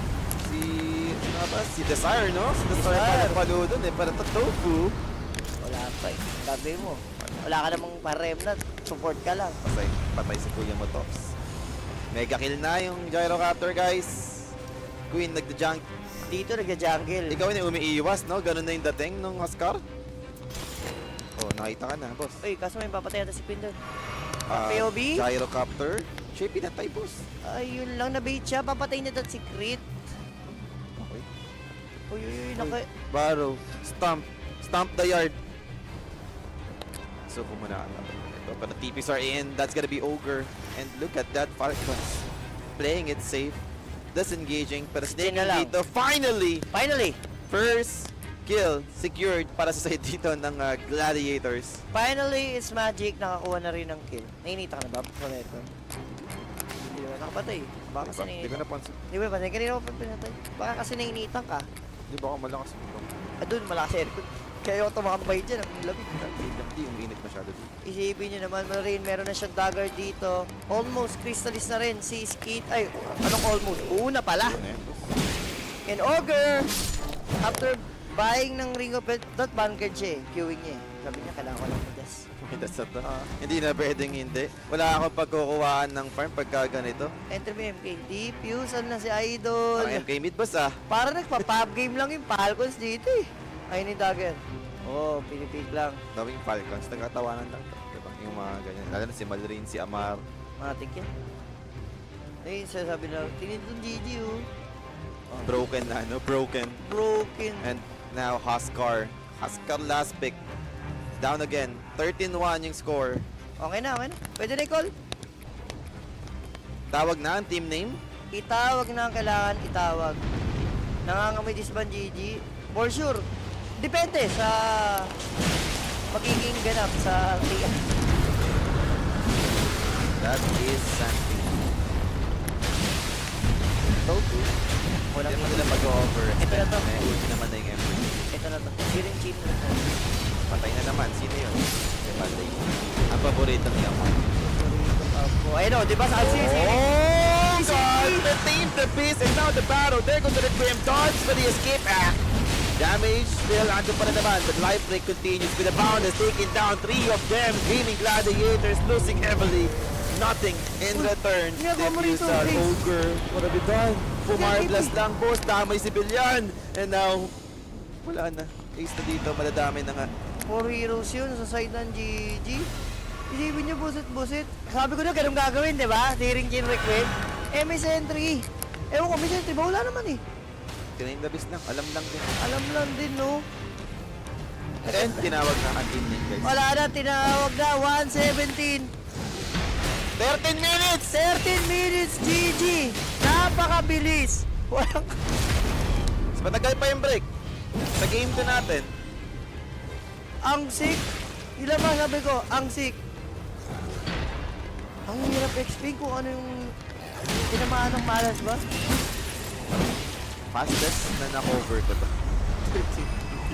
Si Desire, no? Si Desire pa nagpalo dun eh. Pero ito, Tofu. Wala pa eh. Sabi mo, wala ka namang paremnat. Support ka lang. Patay si Kuya mo, Tops. Mega kill na yung Gyrocopter, guys. Queen, nagda-junk. Dito nagja-jungle. Ikaw yung umiiwas, no? Ganun na yung dating nung Huskar. Oh, nakita ka na, boss. Uy, kaso may papatay natin si Queen doon. Ah, POV? Gyrocopter. Siya pinatay, boss. Ay, yun lang, nabait siya. Papatay na doon si Crit. Okay. Uy, naka... Barrow. Stomp the yard. So, kung muna ito. But the TPs are in. That's gonna be Ogre. And look at that, Falcons. Playing it safe. Disengaging. Pero staying na lang. dito. Finally! First kill secured para sa side dito ng Gladiators. Finally, it's magic. Nakakuha na rin ng kill. Nainita ka na ba? Wala ito. Hindi naman nakapatay. Baka kasi Di ko nainita. napansin. Di ba? Kanina ako pinatay. Baka kasi nainitan ka. Di ba ako malakas dito? Doon, malakas aircon. Kaya ako tumakambay dyan. Ang lamig. Hindi yung init masyado dito. Isipin nyo naman, Marine, meron na siyang dagger dito. Almost, Crystallis na rin. Si Skate, ay, anong almost? Una pala. Ano yan? And Ogre, after buying ng Ring of Death, that Vanguard siya eh. Queuing niya eh. Sabi niya, kailangan ko lang mag-gas. That's not hindi na pwedeng hindi. Wala akong pagkukuhaan ng farm pagka ganito. Enter mo MK. Diffusean na si Idol. Ang MK mid boss ah. Para nagpa-pub game lang yung Falcons dito eh. Ayun yung dagger. Oh, pinipig lang. Gawing Falcons, nagkatawanan lang to. Diba? Yung mga ganyan. Lalo na si Malrin, si Amar. Matik yan. Ayun, sasabi na, tingin itong GG oh. Broken na, no? Broken. Broken. And now, Huskar. Huskar last pick. Down again. 13-1 yung score. Okay na. Pwede na i-call. Tawag na ang team name. Itawag na ang kailangan itawag. Nangangamoy disband GG. For sure. Depende sa magiging ganap sa TM. That is something. Tofu. Walang Hindi naman nila mag-over. Ito na to. May ulti naman na yung MVP. Ito na to. Hearing chain na to. Patay na naman. Sino yun? Si Patay. Ang paborito niya. Ayun o, di ba sa LCC? Oh, God! The team, the beast, and now the battle. There goes the Grim Dodge for the escape act. Damage still ando pa rin naman, but life break continues with a bound has taken down 3 of them. Gleaming Gladiators losing heavily. Nothing in return. ginagawa mo rito, Diffusal, Grace. Ogre, what have you done? Pumarblast lang, boss. Damay si Bilyan. And now, wala na. Ace na dito, madadami na nga. 4 heroes yun sa side ng GG. Isipin nyo, busit. Sabi ko na, ganun gagawin, di ba? Hearing chain request. Eh, may sentry. Ewan ko, may sentry ba? Wala naman eh. Tinayin labis lang. Alam lang din. Alam lang din, no? And tinawag na ang team din, guys. Wala na, tinawag na. 1:17. 13 minutes! 13 minutes, GG! Napakabilis! Walang... Mas matagal pa yung break. Sa game 2 natin. Ang sick! Ilan ba sabi ko? Ang sick! Ang hirap explain kung ano yung tinamaan ng malas ba? Fastest na na-cover ko to.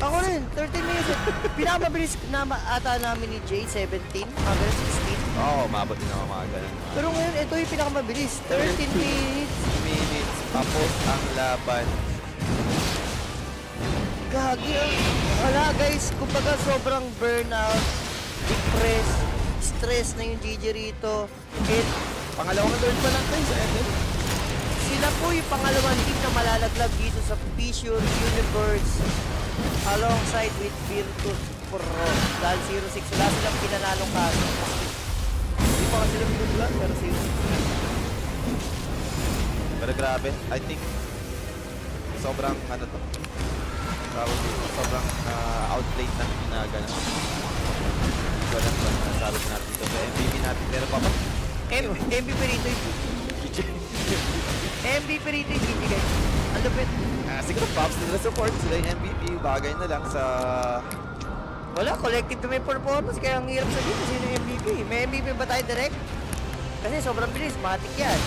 Ako rin, 13 minutes. Pinakamabilis na ata namin ni Jay, 17, mga 16. Oo, umabot din ako mga ganun. Pero ngayon, ito yung pinakamabilis. 13 minutes. Minutes. Tapos ang laban. Gagi. Wala guys, kumbaga sobrang burnout, depress, stress na yung GG rito. And Pangalawang third pa lang tayo sa ML. sila po yung pangalawang team na malalaglag dito sa Fissure Universe alongside with Virtus Pro. Dahil 0-6, wala silang pinanalong kaso. Hindi pa kasi sila pinaglan, pero 0-6. Pero grabe, I think sobrang ano to. Sobrang outplayed na ginagana. Hindi ko alam kung nasabi natin dito. Pero MVP natin, pero pa ba? MVP rito yung MVP rito yung GG guys. Ang lupit. Siguro props nila support sila yung MVP. Bagay na lang sa... Wala, collective na may performance kaya ang hirap sabihin kung sino yung MVP. May MVP ba tayo direct? Kasi sobrang bilis, matik yan.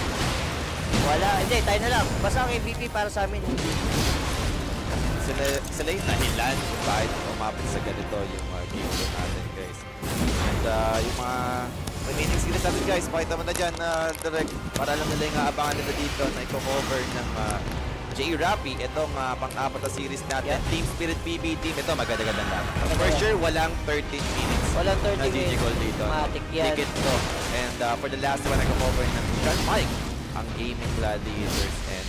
Wala, hindi, tayo na lang. Basta ang MVP para sa amin. Sila yung nahilan kung bakit umabot sa ganito yung game show natin, guys. And yung mga remaining series natin, guys, pakita mo na dyan direct para alam nila yung abangan nila dito na i-cover ng J-Rappy. Itong pang-apat na series natin. Yeah. Team Spirit PB team. Ito, maganda-ganda lang. For sure, walang 13 minutes. Walang 30 na GG minutes. goal dito. Matik yan. Ticket to. And for the last one, nag-cover ng John Mike, ang Gaming Gladiators and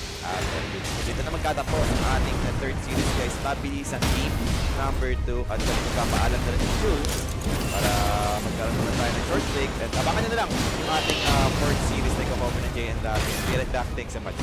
dito na magtatapos ang ating third series, guys. Mabilis ang team number 2 at magpapaalam na rin yung Jules para magkaroon naman tayo ng short break. And abangan nyo na lang yung ating fourth series na ikapover ng Jay and Larry. Be right back. Thanks so much.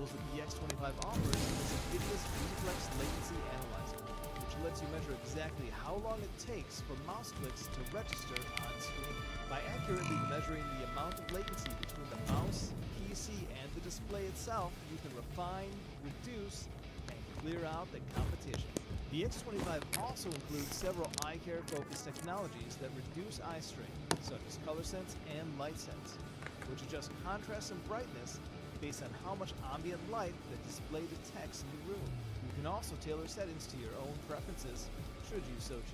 tools that the X25 offers is a hideous reflex latency analyzer, which lets you measure exactly how long it takes for mouse clicks to register on screen. By accurately measuring the amount of latency between the mouse, PC, and the display itself, you can refine, reduce, and clear out the competition. The X25 also includes several eye care focused technologies that reduce eye strain, such as color sense and light sense, which adjust contrast and brightness based on how much ambient light the display detects in the room. You can also tailor settings to your own preferences, should you so choose.